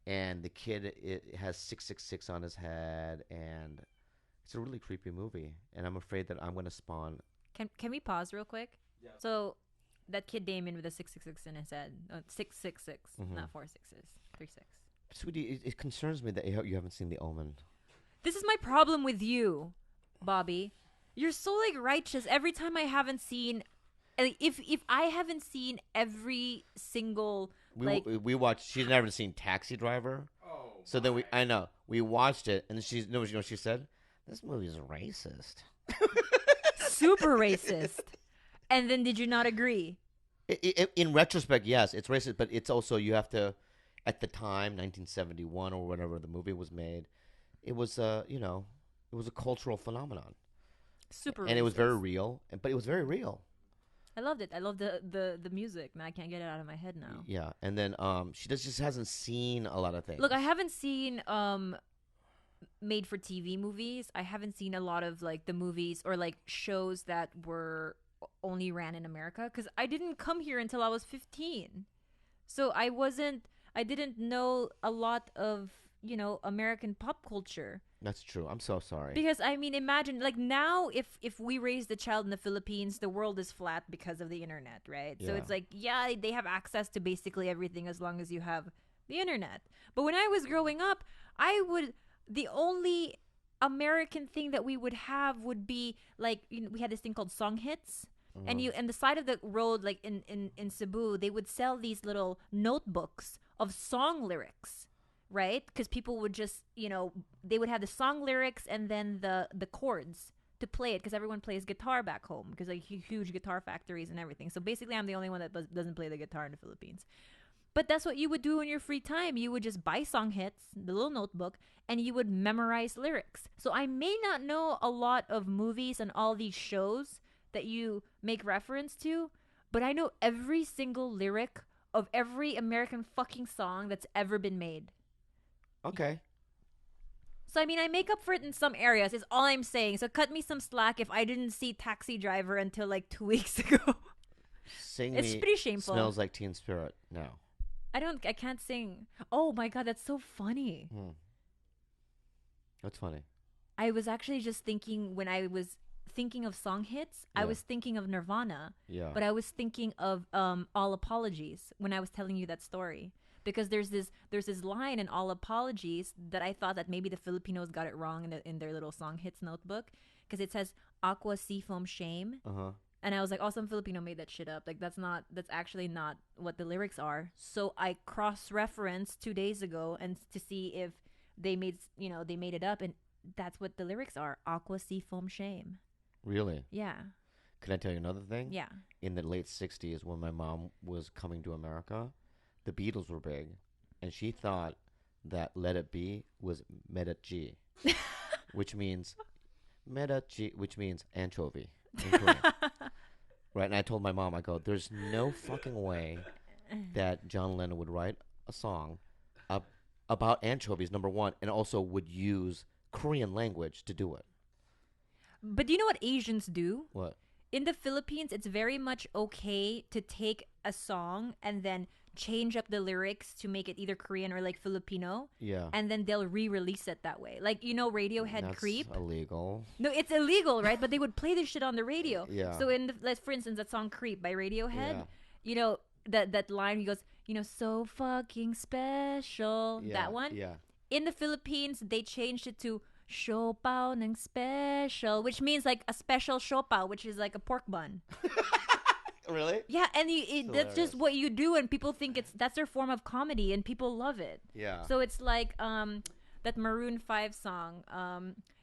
And the kid has 666 on his head, and it's a really creepy movie. And I'm afraid that I'm going to spawn. Can we pause real quick? Yeah. So that kid Damien with a 666 in his head, 666, not 4 6s, 3 6. Sweetie, it concerns me that you haven't seen The Omen. This is my problem with you, Bobby. You're so like righteous. Every time I haven't seen, if I haven't seen every single we watched. She's never seen Taxi Driver. Oh. So then we watched it, and then you know what she said? This movie is racist. Super racist. And then did you not agree? In retrospect, yes, it's racist, but it's also you have to. At the time, 1971 or whenever the movie was made, it was it was a cultural phenomenon. Super and racist. It was very real, but it was very real. I loved it. I loved the music. Man, I can't get it out of my head now. Yeah, and then she just hasn't seen a lot of things. Look, I haven't seen made for TV movies. I haven't seen a lot of like the movies or like shows that were only ran in America because I didn't come here until I was 15. So I didn't know a lot of American pop culture. That's true. I'm so sorry. Because I mean, imagine like now if we raise the child in the Philippines, the world is flat because of the internet, right? So Yeah. it's like, yeah, they have access to basically everything as long as you have the internet. But when I was growing up, the only American thing that we would have would be like, we had this thing called song hits. And the side of the road, like in Cebu, they would sell these little notebooks of song lyrics, right? Because people would just, they would have the song lyrics and then the chords to play it, because everyone plays guitar back home, because like huge guitar factories and everything. So basically, I'm the only one that doesn't play the guitar in the Philippines. But that's what you would do in your free time. You would just buy song hits, the little notebook, and you would memorize lyrics. So I may not know a lot of movies and all these shows that you make reference to, but I know every single lyric of every American fucking song that's ever been made. Okay. So I mean, I make up for it in some areas, is all I'm saying. So cut me some slack if I didn't see Taxi Driver until like 2 weeks ago. Sing It's me pretty shameful. Smells Like Teen Spirit. No. I can't sing. Oh my god, that's so funny. That's funny. I was actually just thinking, when I was thinking of song hits, I was thinking of Nirvana. Yeah. But I was thinking of All Apologies when I was telling you that story. Because there's this line in All Apologies that I thought that maybe the Filipinos got it wrong in their little song hits notebook. Because it says, Aqua Seafoam Shame. Uh-huh. And I was like, oh, some Filipino made that shit up. Like, that's actually not what the lyrics are. So I cross-referenced 2 days ago and to see if they made it up, and that's what the lyrics are. Aqua Seafoam Shame. Really? Yeah. Can I tell you another thing? Yeah. In the late 60s, when my mom was coming to America, the Beatles were big, and she thought that Let It Be was Meda-G, which means Meda-G, which means anchovy. Right, and I told my mom, I go, there's no fucking way that John Lennon would write a song about anchovies, number one, and also would use Korean language to do it. But do you know what Asians do? What? In the Philippines, it's very much okay to take a song and then change up the lyrics to make it either Korean or like Filipino. Yeah. And then they'll re-release it that way. Like, Radiohead That's Creep. illegal. No, it's illegal, right? But they would play this shit on the radio. Yeah. So for instance, that song Creep by Radiohead, that line, he goes, so fucking special. Yeah. That one. Yeah. In the Philippines, they changed it to siopaw ng special, which means like a special siopaw, which is like a pork bun. Really? Yeah, and that's just hilarious. what you do, and people think that's their form of comedy, and people love it. Yeah. So it's like that Maroon 5 song,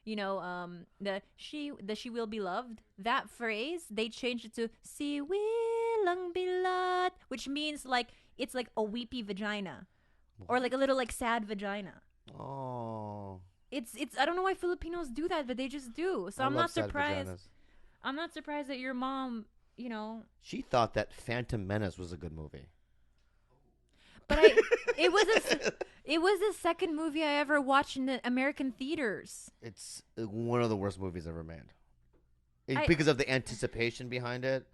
the she will be loved. That phrase, they changed it to si wilang bilat, which means like it's like a weepy vagina, or like a little like sad vagina. Oh. It's I don't know why Filipinos do that, but they just do. So I I'm love not sad surprised. vaginas. I'm not surprised that your mom, She thought that Phantom Menace was a good movie. But it was the second movie I ever watched in the American theaters. It's one of the worst movies ever made. Because of the anticipation behind it.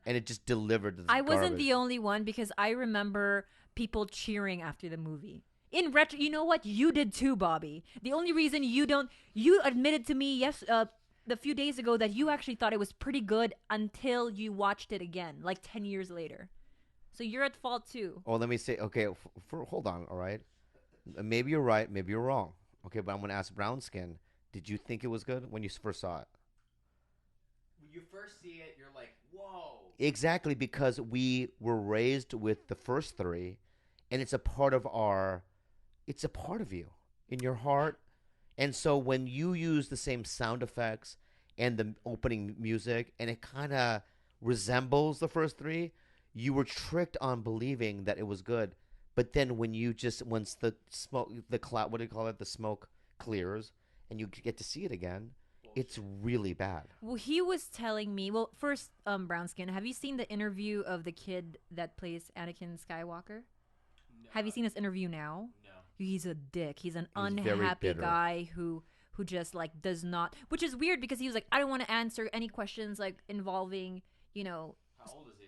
And it just delivered this I wasn't garbage. the only one, because I remember people cheering after the movie. In retro, you know what? You did too, Bobby. The only reason you admitted to me a few days ago that you actually thought it was pretty good until you watched it again, like 10 years later. So you're at fault too. Oh, let me say, okay, hold on, all right? Maybe you're right, maybe you're wrong. Okay, but I'm going to ask Brown Skin, did you think it was good when you first saw it? When you first see it, you're like, whoa. Exactly, because we were raised with the first three, and it's a part of you, in your heart. And so when you use the same sound effects and the opening music, and it kind of resembles the first three, you were tricked on believing that it was good. But then once the smoke, the cloud, what do you call it? The smoke clears and you get to see it again, it's really bad. Well, he was telling me, first, Brownskin, have you seen the interview of the kid that plays Anakin Skywalker? No. Have you seen this interview now? No. He's a dick. He's an He's very unhappy bitter. guy who just like does not, which is weird because he was like, I don't want to answer any questions like involving, How old is he?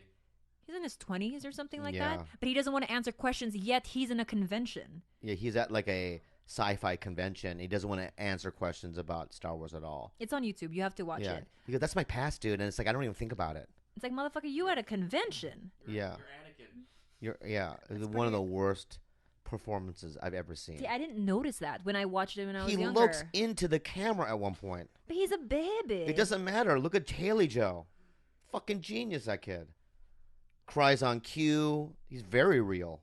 he's in his 20s or something like Yeah. that. But he doesn't want to answer questions, yet he's in a convention. Yeah, he's at like a sci-fi convention. He doesn't want to answer questions about Star Wars at all. It's on YouTube. You have to watch Yeah. it. He goes, that's my past, dude. And it's like, I don't even think about it. It's like, motherfucker, you at a convention. Yeah. You're Anakin. It's one of the worst performances I've ever seen. See, I didn't notice that when I watched it when I was He younger. looks into the camera at one point. But he's a baby. It doesn't matter. Look at Haley Joe. Fucking genius, that kid. Cries on cue. He's very real.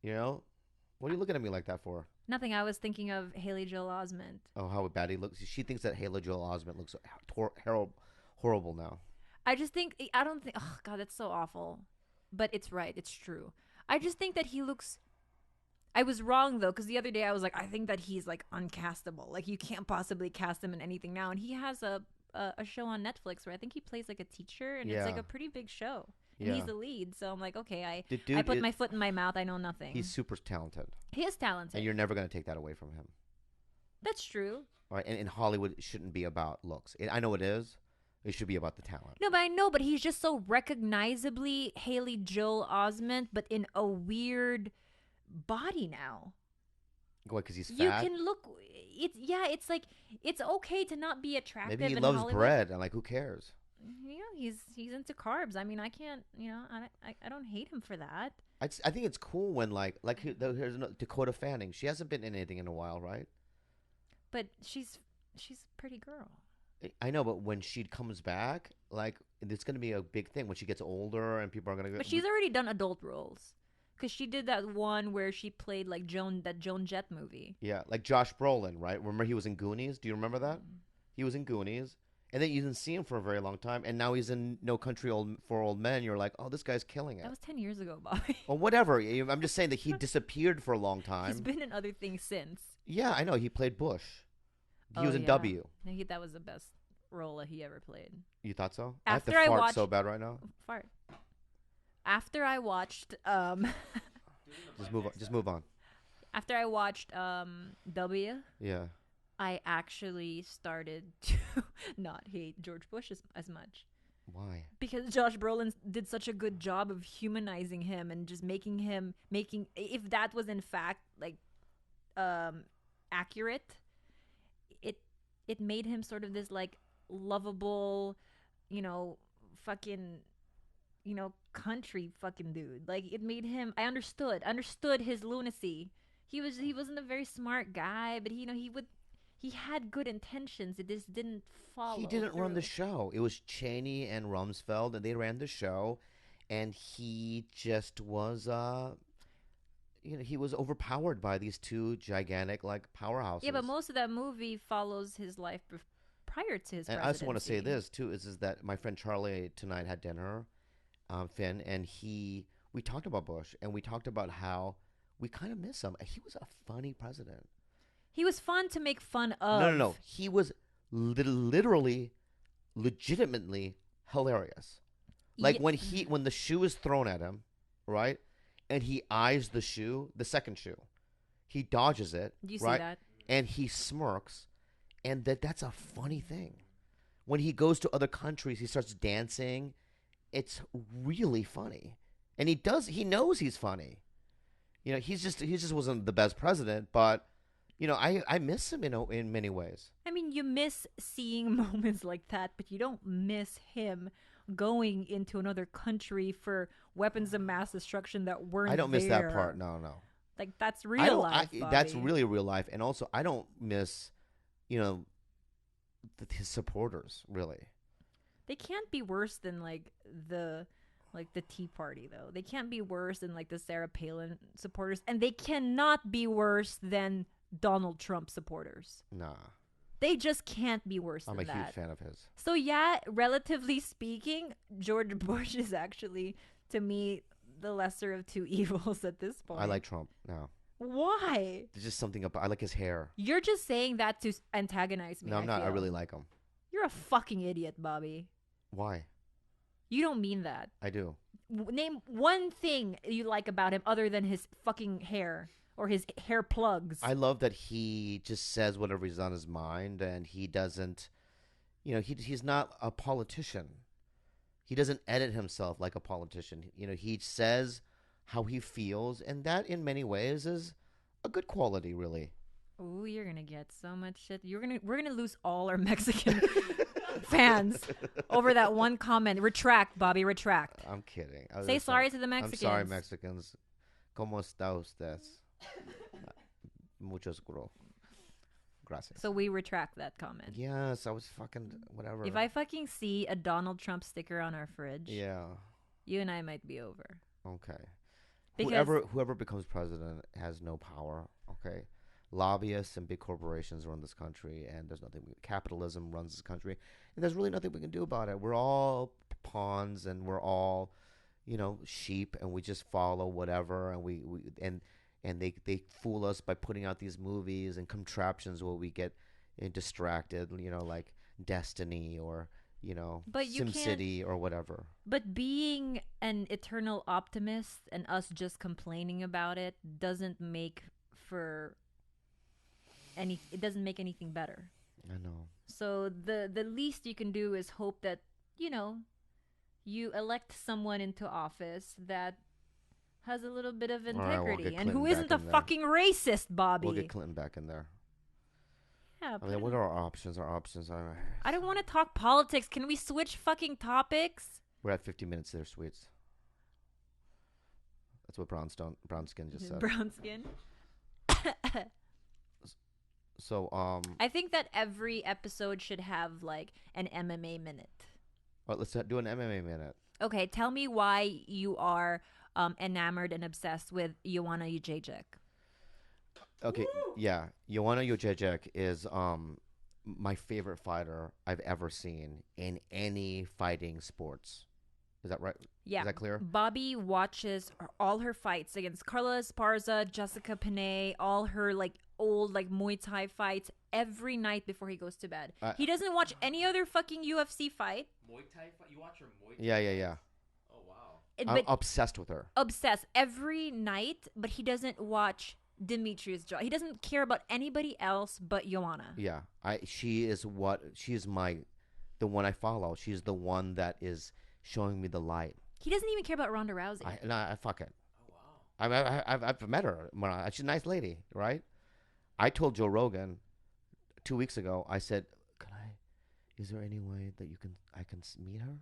You know? What are you looking at me like that for? Nothing. I was thinking of Haley Joel Osment. Oh, how bad he looks. She thinks that Haley Joel Osment looks horrible now. I just think, I don't think, oh God, that's so awful. But it's right. It's true. I just think that he looks, I was wrong though, because the other day I was like, I think that he's like uncastable. Like you can't possibly cast him in anything now. And he has a show on Netflix where I think he plays like a teacher, and it's like a pretty big show. And he's the lead. So I'm like, okay, I put my foot in my mouth. I know nothing. He's super talented. He is talented. And you're never going to take that away from him. That's true. All right? And in Hollywood, it shouldn't be about looks. I know it is. It should be about the talent. No, but I know, but he's just so recognizably Haley Joel Osment, but in a weird body now. Why, because he's fat? You can look, it's like, it's okay to not be attractive. Maybe he in loves Hollywood. bread. I'm like, who cares? You know, he's into carbs. I mean, I can't, I don't hate him for that. I think it's cool when here's Dakota Fanning. She hasn't been in anything in a while, right? But she's a pretty girl. I know, but when she comes back, like, it's going to be a big thing when she gets older and people are going to go. But she's already done adult roles. Because she did that one where she played like that Joan Jett movie. Yeah, like Josh Brolin, right? Remember he was in Goonies? Do you remember that? He was in Goonies. And then you didn't see him for a very long time. And now he's in No Country for Old Men. You're like, oh, this guy's killing it. That was 10 years ago, Bobby. Or whatever. I'm just saying that he disappeared for a long time. He's been in other things since. Yeah, I know. He played Bush. He was in W. That was the best role that he ever played. You thought so? After I have to fart watched so bad right now. Fart. After I watched Just move on. After I watched W, Yeah. I actually started to not hate George Bush as much. Why? Because Josh Brolin did such a good job of humanizing him and just making if that was in fact like accurate, it made him sort of this like lovable, fucking, country fucking dude. Like it made him. I understood his lunacy. He wasn't a very smart guy, but he had good intentions. It just didn't follow. He didn't run through. the show. It was Cheney and Rumsfeld, and they ran the show, and he just was, he was overpowered by these two gigantic like powerhouses. Yeah, but most of that movie follows his life prior to his. And I also want to say this too: is that my friend Charlie tonight had dinner, Finn, and we talked about Bush, and we talked about how we kind of miss him. He was a funny president. He was fun to make fun of. No. He was literally, legitimately hilarious. Like when the shoe is thrown at him, right? And he eyes the shoe, the second shoe. He dodges it. Do you right? see that? And he smirks. And that's a funny thing. When he goes to other countries, he starts dancing. It's really funny. And he knows he's funny. He just wasn't the best president, but I miss him in many ways. I mean, you miss seeing moments like that, but you don't miss him going into another country for weapons of mass destruction that weren't there. I don't miss that part. No. Like, that's real life, Bobby. That's really real life. And also, I don't miss, his supporters, really. They can't be worse than, the Tea Party, though. They can't be worse than, the Sarah Palin supporters. And they cannot be worse than Donald Trump supporters. Nah. They just can't be worse than that. I'm a huge fan of his. So yeah, relatively speaking, George Bush is actually, to me, the lesser of two evils at this point. I like Trump now. Why? There's just something I like his hair. You're just saying that to antagonize me. No, I'm not. I really like him. You're a fucking idiot, Bobby. Why? You don't mean that. I do. Name one thing you like about him other than his fucking hair. Or his hair plugs. I love that he just says whatever's on his mind, and he doesn't, he's not a politician. He doesn't edit himself like a politician. He says how he feels, and that in many ways is a good quality, really. Ooh, you're gonna get so much shit. We're gonna lose all our Mexican fans over that one comment. Retract, Bobby. Retract. I'm kidding. Say sorry to the I'm Mexicans. sorry, Mexicans. ¿Cómo está usted? Muchos gracias. So we retract that comment. Yes, I was fucking whatever. If I fucking see a Donald Trump sticker on our fridge, yeah. you and I might be over. Okay. Because Whoever becomes president has no power. Okay. Lobbyists and big corporations run this country, and there's nothing. Capitalism runs this country, and there's really nothing we can do about it. We're all pawns, and we're all, sheep, and we just follow whatever, and and they fool us by putting out these movies and contraptions where we get distracted, like Destiny or But you SimCity or whatever. But being an eternal optimist and us just complaining about it doesn't make for it doesn't make anything better. I know. So the least you can do is hope that, you elect someone into office that has a little bit of integrity and who isn't a fucking racist, Bobby. We'll get Clinton back in there. Yeah. I mean, what are our options? Our options are... I don't want to talk politics. Can we switch fucking topics? We're at 50 minutes there, sweets. That's what Brownskin just said. Brownskin? So, I think that every episode should have, like, an MMA minute. All right, let's do an MMA minute. Okay, tell me why you are enamored and obsessed with Joanna Jędrzejczyk. Okay, yeah. Joanna Jędrzejczyk is my favorite fighter I've ever seen in any fighting sports. Is that right? Yeah. Is that clear? Bobby watches all her fights against Carla Esparza, Jessica Panay, all her like old like Muay Thai fights every night before he goes to bed. He doesn't watch any other fucking UFC fight. Muay Thai fight? You watch her Muay Thai? Yeah. Oh, wow. I'm obsessed with her. Obsessed every night, but he doesn't watch Demetrius Johnson. He doesn't care about anybody else but Joanna. Yeah. She's the one I follow. She's the one that is showing me the light. He doesn't even care about Ronda Rousey. I fuck it. Oh, wow. I've met her. She's a nice lady, right? I told Joe Rogan 2 weeks ago. I said, is there any way that I can meet her?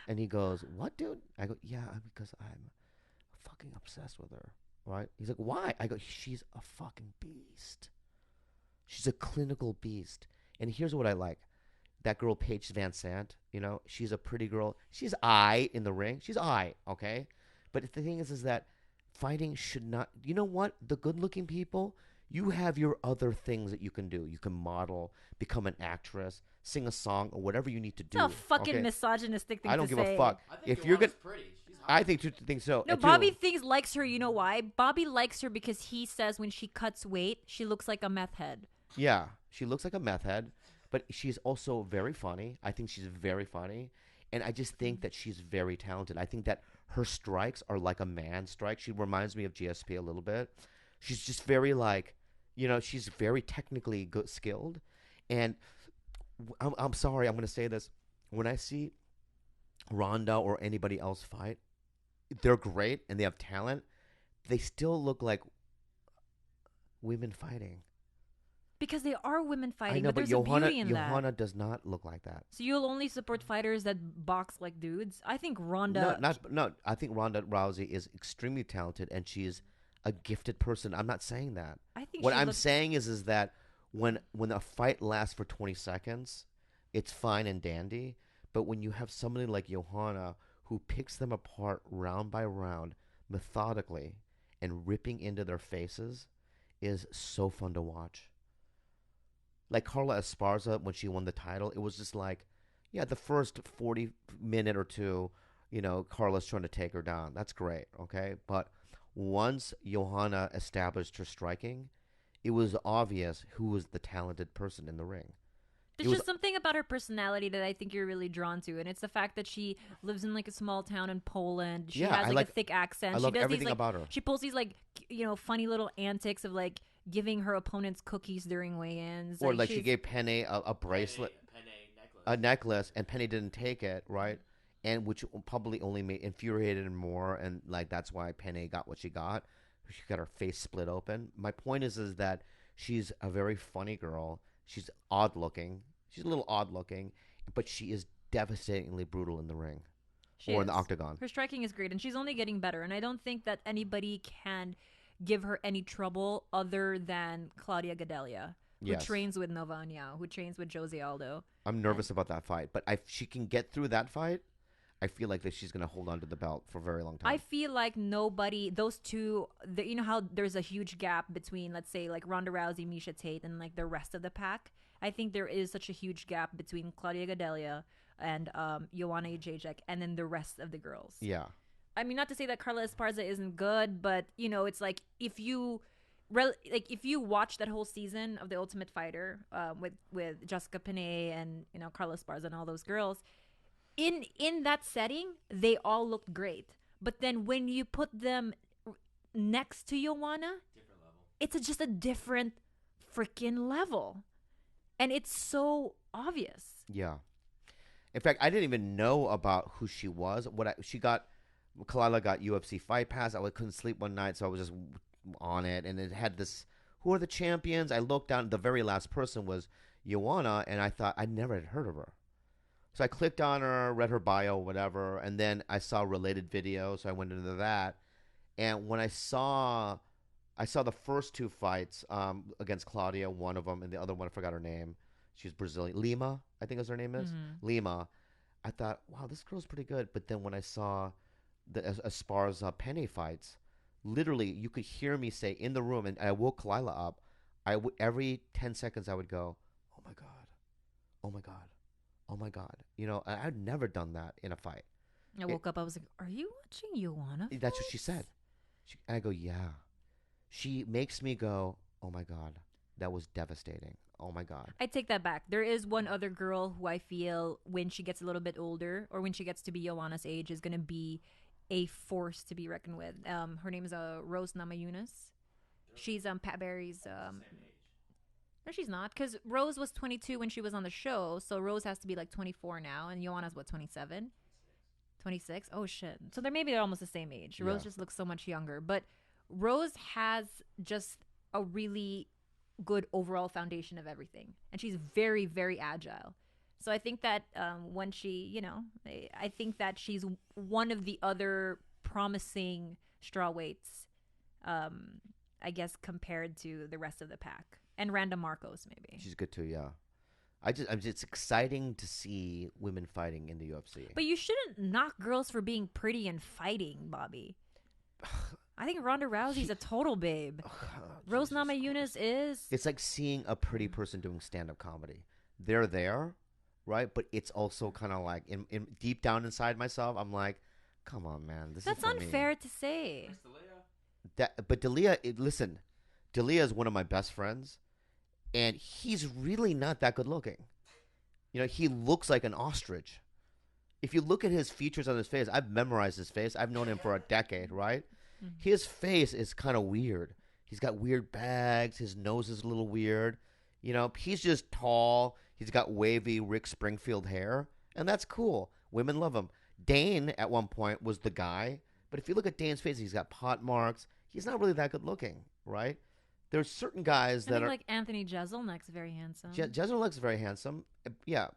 And he goes, what, dude? I go, yeah, because I'm fucking obsessed with her, right? He's like, why? I go, she's a fucking beast. She's a clinical beast. And here's what I like. That girl, Paige Van Sant, she's a pretty girl. She's in the ring. She's okay? But the thing is that fighting should not... You know what? The good-looking people, you have your other things that you can do. You can model, become an actress, sing a song, or whatever you need to do. It's a fucking misogynistic thing to say. I don't give a fuck. I think If you're good, pretty. She's hot. I think so. No, Bobby likes her. You know why? Bobby likes her because he says when she cuts weight, she looks like a meth head. Yeah, she looks like a meth head, but she's also very funny. I think she's very funny, and I just think that she's very talented. I think that her strikes are like a man's strike. She reminds me of GSP a little bit. She's just very she's very technically good, skilled, and I'm sorry, I'm going to say this. When I see Ronda or anybody else fight, they're great and they have talent. They still look like women fighting. Because they are women fighting, I know, but there's Johanna, a beauty in that. Johanna does not look like that. So you'll only support fighters that box like dudes? I think Ronda... No, I think Ronda Rousey is extremely talented and she's a gifted person. I'm not saying that. I think what I'm saying is that when a fight lasts for 20 seconds, it's fine and dandy. But when you have somebody like Johanna who picks them apart round by round, methodically, and ripping into their faces, is so fun to watch. Like Carla Esparza, when she won the title, it was just like, yeah, the first 40 minute or two, Carla's trying to take her down. That's great, okay? But once Johanna established her striking, it was obvious who was the talented person in the ring. There's just something about her personality that I think you're really drawn to, and it's the fact that she lives in like a small town in Poland. She has like a thick accent. I love everything these, about her. She pulls these like funny little antics of like giving her opponents cookies during weigh-ins. Or like she gave Penny a bracelet, a necklace, and Penny didn't take it, right? And which probably only infuriated her more, and like that's why Penny got what she got. She got her face split open. My point is that she's a very funny girl. She's odd looking. She's a little odd looking, but she is devastatingly brutal in the ring She or in the is. octagon. Her striking is great, and she's only getting better. And I don't think that anybody can give her any trouble other than Claudia Gadelha, who Yes. trains with Nova Anyao, who trains with Jose Aldo. I'm nervous about that fight, but if she can get through that fight, I feel like that she's going to hold on to the belt for a very long time. I feel like nobody, those two, you know how there's a huge gap between, let's say, like Ronda Rousey, Misha Tate, and like the rest of the pack. I think there is such a huge gap between Claudia Gadelha and Joanna Jacek, and then the rest of the girls. Yeah. I mean, not to say that Carla Esparza isn't good, but you know, it's like if you watch that whole season of The Ultimate Fighter with Jessica Panay and Carla Esparza and all those girls, in that setting, they all looked great. But then when you put them next to Joanna, Different level. it's just a different freaking level, and it's so obvious. Yeah. In fact, I didn't even know about who she was. Khalyla got UFC Fight Pass. I couldn't sleep one night, so I was just on it, and it had this. Who are the champions? I looked down. The very last person was Joanna, and I thought I never had heard of her. So I clicked on her, read her bio, whatever, and then I saw related videos. So I went into that, and when I saw the first two fights against Claudia, one of them, and the other one I forgot her name. She's Brazilian, Lima, I think is her name is Lima. I thought, wow, this girl's pretty good. But then when I saw the Esparza Penne fights, literally you could hear me say in the room, and I woke Khalyla up. Every 10 seconds I would go, oh my god, oh my god. Oh my God! I'd never done that in a fight. I woke up. I was like, "Are you watching Joanna?" That's what she said. I go, "Yeah." She makes me go, "Oh my God, that was devastating." Oh my God. I take that back. There is one other girl who I feel when she gets a little bit older, or when she gets to be Joanna's age, is going to be a force to be reckoned with. Her name is Rose Namajunas. She's Pat Barry's. No, she's not, because Rose was 22 when she was on the show, so Rose has to be like 24 now, and Joanna's what, 27? 26? Oh shit. So they're almost the same age. Rose just looks so much younger, but Rose has just a really good overall foundation of everything, and she's very, very agile. So I think that when she, I think that she's one of the other promising strawweights, I guess, compared to the rest of the pack. And Randa Marcos, maybe. She's good too, yeah. It's exciting to see women fighting in the UFC. But you shouldn't knock girls for being pretty and fighting, Bobby. I think Ronda Rousey's a total babe. Rose Namajunas is. It's like seeing a pretty person doing stand-up comedy. They're there, right? But it's also kind of like in deep down inside myself, I'm like, come on, man, That's unfair to say. But D'Elia, listen, D'Elia is one of my best friends. And he's really not that good looking. He looks like an ostrich. If you look at his features on his face, I've memorized his face. I've known him for a decade, right? Mm-hmm. His face is kind of weird. He's got weird bags. His nose is a little weird. He's just tall. He's got wavy Rick Springfield hair. And that's cool. Women love him. Dane, at one point, was the guy. But if you look at Dane's face, he's got pot marks. He's not really that good looking, right? There's certain guys that are like Anthony Jeselnik's very handsome. Jeselnik's very handsome. Yeah,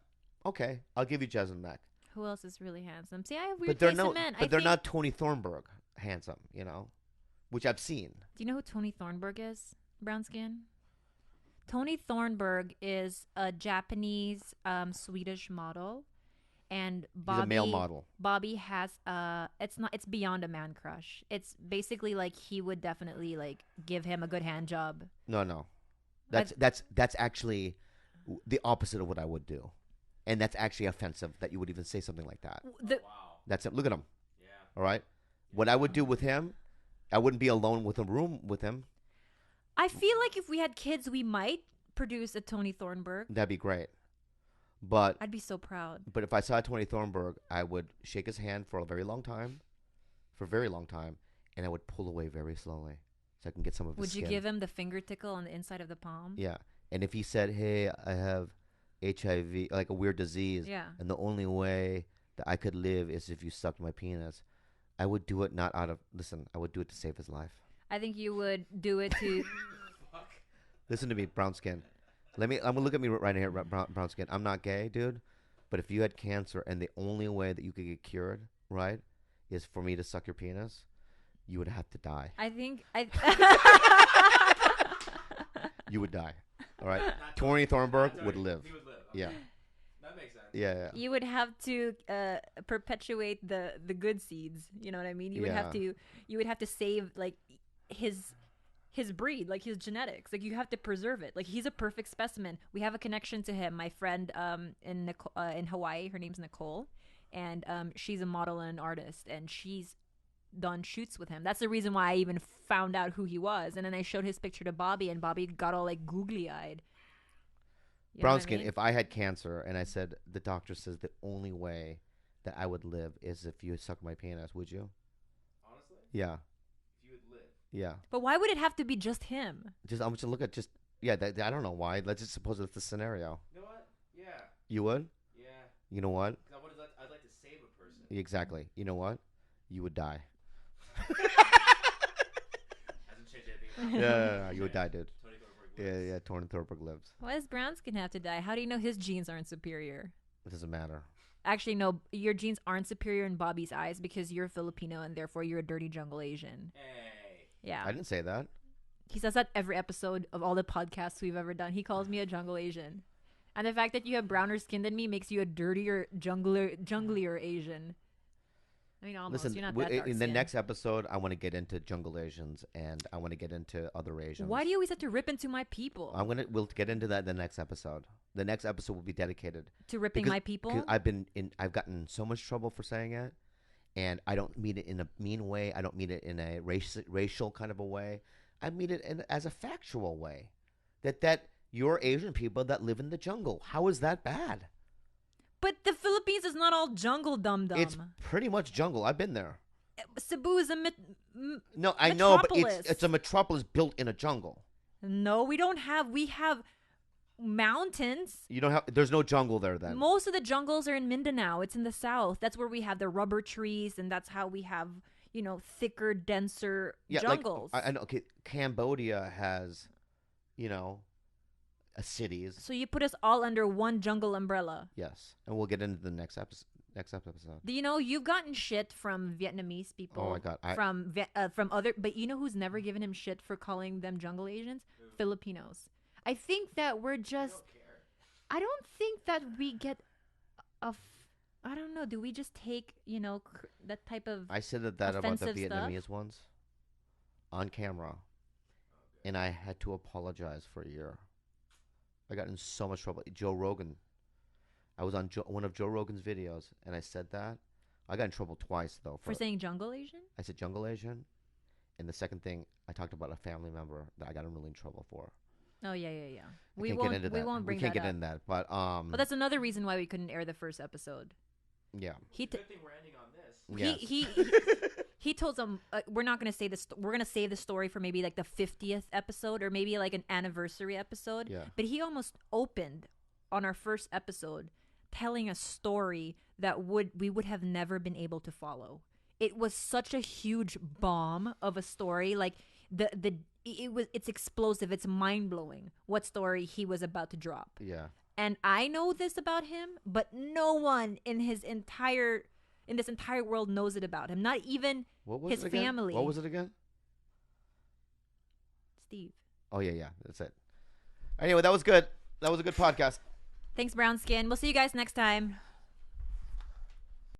okay, I'll give you Jeselnik. Who else is really handsome? See, I have weird taste in men. But they're not Tony Thornburg handsome, which I've seen. Do you know who Tony Thornburg is? Brown skin. Tony Thornburg is a Japanese Swedish model, and Bobby, he's a male model. Bobby has it's beyond a man crush. It's basically like he would definitely like give him a good hand job. No. That's actually the opposite of what I would do. And that's actually offensive that you would even say something like that. Wow. That's it. Look at him. Yeah. All right? What I would do with him, I wouldn't be alone with a room with him. I feel like if we had kids, we might produce a Tony Thornburg. That'd be great. But I'd be so proud. But if I saw Tony Thornburg, I would shake his hand for a very long time, and I would pull away very slowly so I can get some of his skin. Would you give him the finger tickle on the inside of the palm? Yeah. And if he said, hey, I have HIV, like a weird disease, and the only way that I could live is if you sucked my penis, I would do it I would do it to save his life. I think you would do it to. Fuck. Listen to me, brown skin. I'm gonna look at me right here, brown skin. I'm not gay, dude. But if you had cancer and the only way that you could get cured, right, is for me to suck your penis, you would have to die. I think You would die. All right. Not Tony Thornburg Tony. would live. He would live. Okay. Yeah. That makes sense. Yeah. you would have to perpetuate the good seeds. You know what I mean? You would have Yeah. to save like his breed, like his genetics. Like you have to preserve it. Like he's a perfect specimen. We have a connection to him. My friend in Hawaii, her name's Nicole, and she's a model and an artist, and she's done shoots with him. That's the reason why I even found out who he was. And then I showed his picture to Bobby, and Bobby got all like googly eyed. Brown skin, if I had cancer and I said the doctor says the only way that I would live is if you suck my penis, would you? Honestly, Yeah. if you would live. Yeah. But why would it have to be just him? I'm just look at I don't know why. Let's just suppose it's the scenario. You know what? Yeah. You would? Yeah. You know what? Because I'd like to save a person. Exactly. You know what? You would die. Hasn't changed anything. Yeah, you would die, dude. Tony Thornburg lives. Yeah, Torn Thornburg lives. Why does brown skin have to die? How do you know his genes aren't superior? It doesn't matter. Actually, no, your genes aren't superior in Bobby's eyes because you're Filipino and therefore you're a dirty jungle Asian. Hey. Yeah. I didn't say that. He says that every episode of all the podcasts we've ever done. He calls me a jungle Asian. And the fact that you have browner skin than me makes you a dirtier junglier Asian. I mean, almost. Listen, You're not that dark in the skinned. next episode, I want to get into jungle Asians and I want to get into other Asians. Why do you always have to rip into my people? We'll get into that in the next episode. The next episode will be dedicated To ripping my people? because I've gotten in so much trouble for saying it, and I don't mean it in a mean way. I don't mean it in a racial kind of a way. I mean it as a factual way. That you're Asian people that live in the jungle. How is that bad? But the Philippines is not all jungle dum-dum. It's pretty much jungle. I've been there. Cebu is a No, I know, but metropolis. it's a metropolis built in a jungle. No, we don't have. We have mountains. You don't have. There's no jungle there then. Most of the jungles are in Mindanao. It's in the south. That's where we have the rubber trees, and that's how we have, thicker, denser jungles. Like, I know. Okay, Cambodia has, cities. So you put us all under one jungle umbrella. Yes, and we'll get into the next episode. Do you know you've gotten shit from Vietnamese people? Oh my God, from other, but you know who's never given him shit for calling them jungle Asians? Filipinos. I think that we're just. I don't think that we get I don't know. Do we just take that type of? I said that about the offensive Vietnamese stuff? ones on camera, and I had to apologize for a year. I got in so much trouble. Joe Rogan. I was on one of Joe Rogan's videos, and I said that. I got in trouble twice though For saying jungle Asian? I said jungle Asian, and the second thing I talked about a family member that I got in really in trouble for. Oh yeah. We can't get into that. We won't bring we can't that get up. into that, but But that's another reason why we couldn't air the first episode. yeah. Good thing we're ending on this. Yes. He told them we're not going to say this. We're going to save the story for maybe like the 50th episode or maybe like an anniversary episode. Yeah. But he almost opened on our first episode telling a story that we would have never been able to follow. It was such a huge bomb of a story. Like it's explosive. It's mind blowing what story he was about to drop. Yeah. And I know this about him, but no one in this entire world knows it about him. Not even his family. What was it again? Steve. Oh yeah. That's it. Anyway, that was good. That was a good podcast. Thanks, Brown Skin. We'll see you guys next time.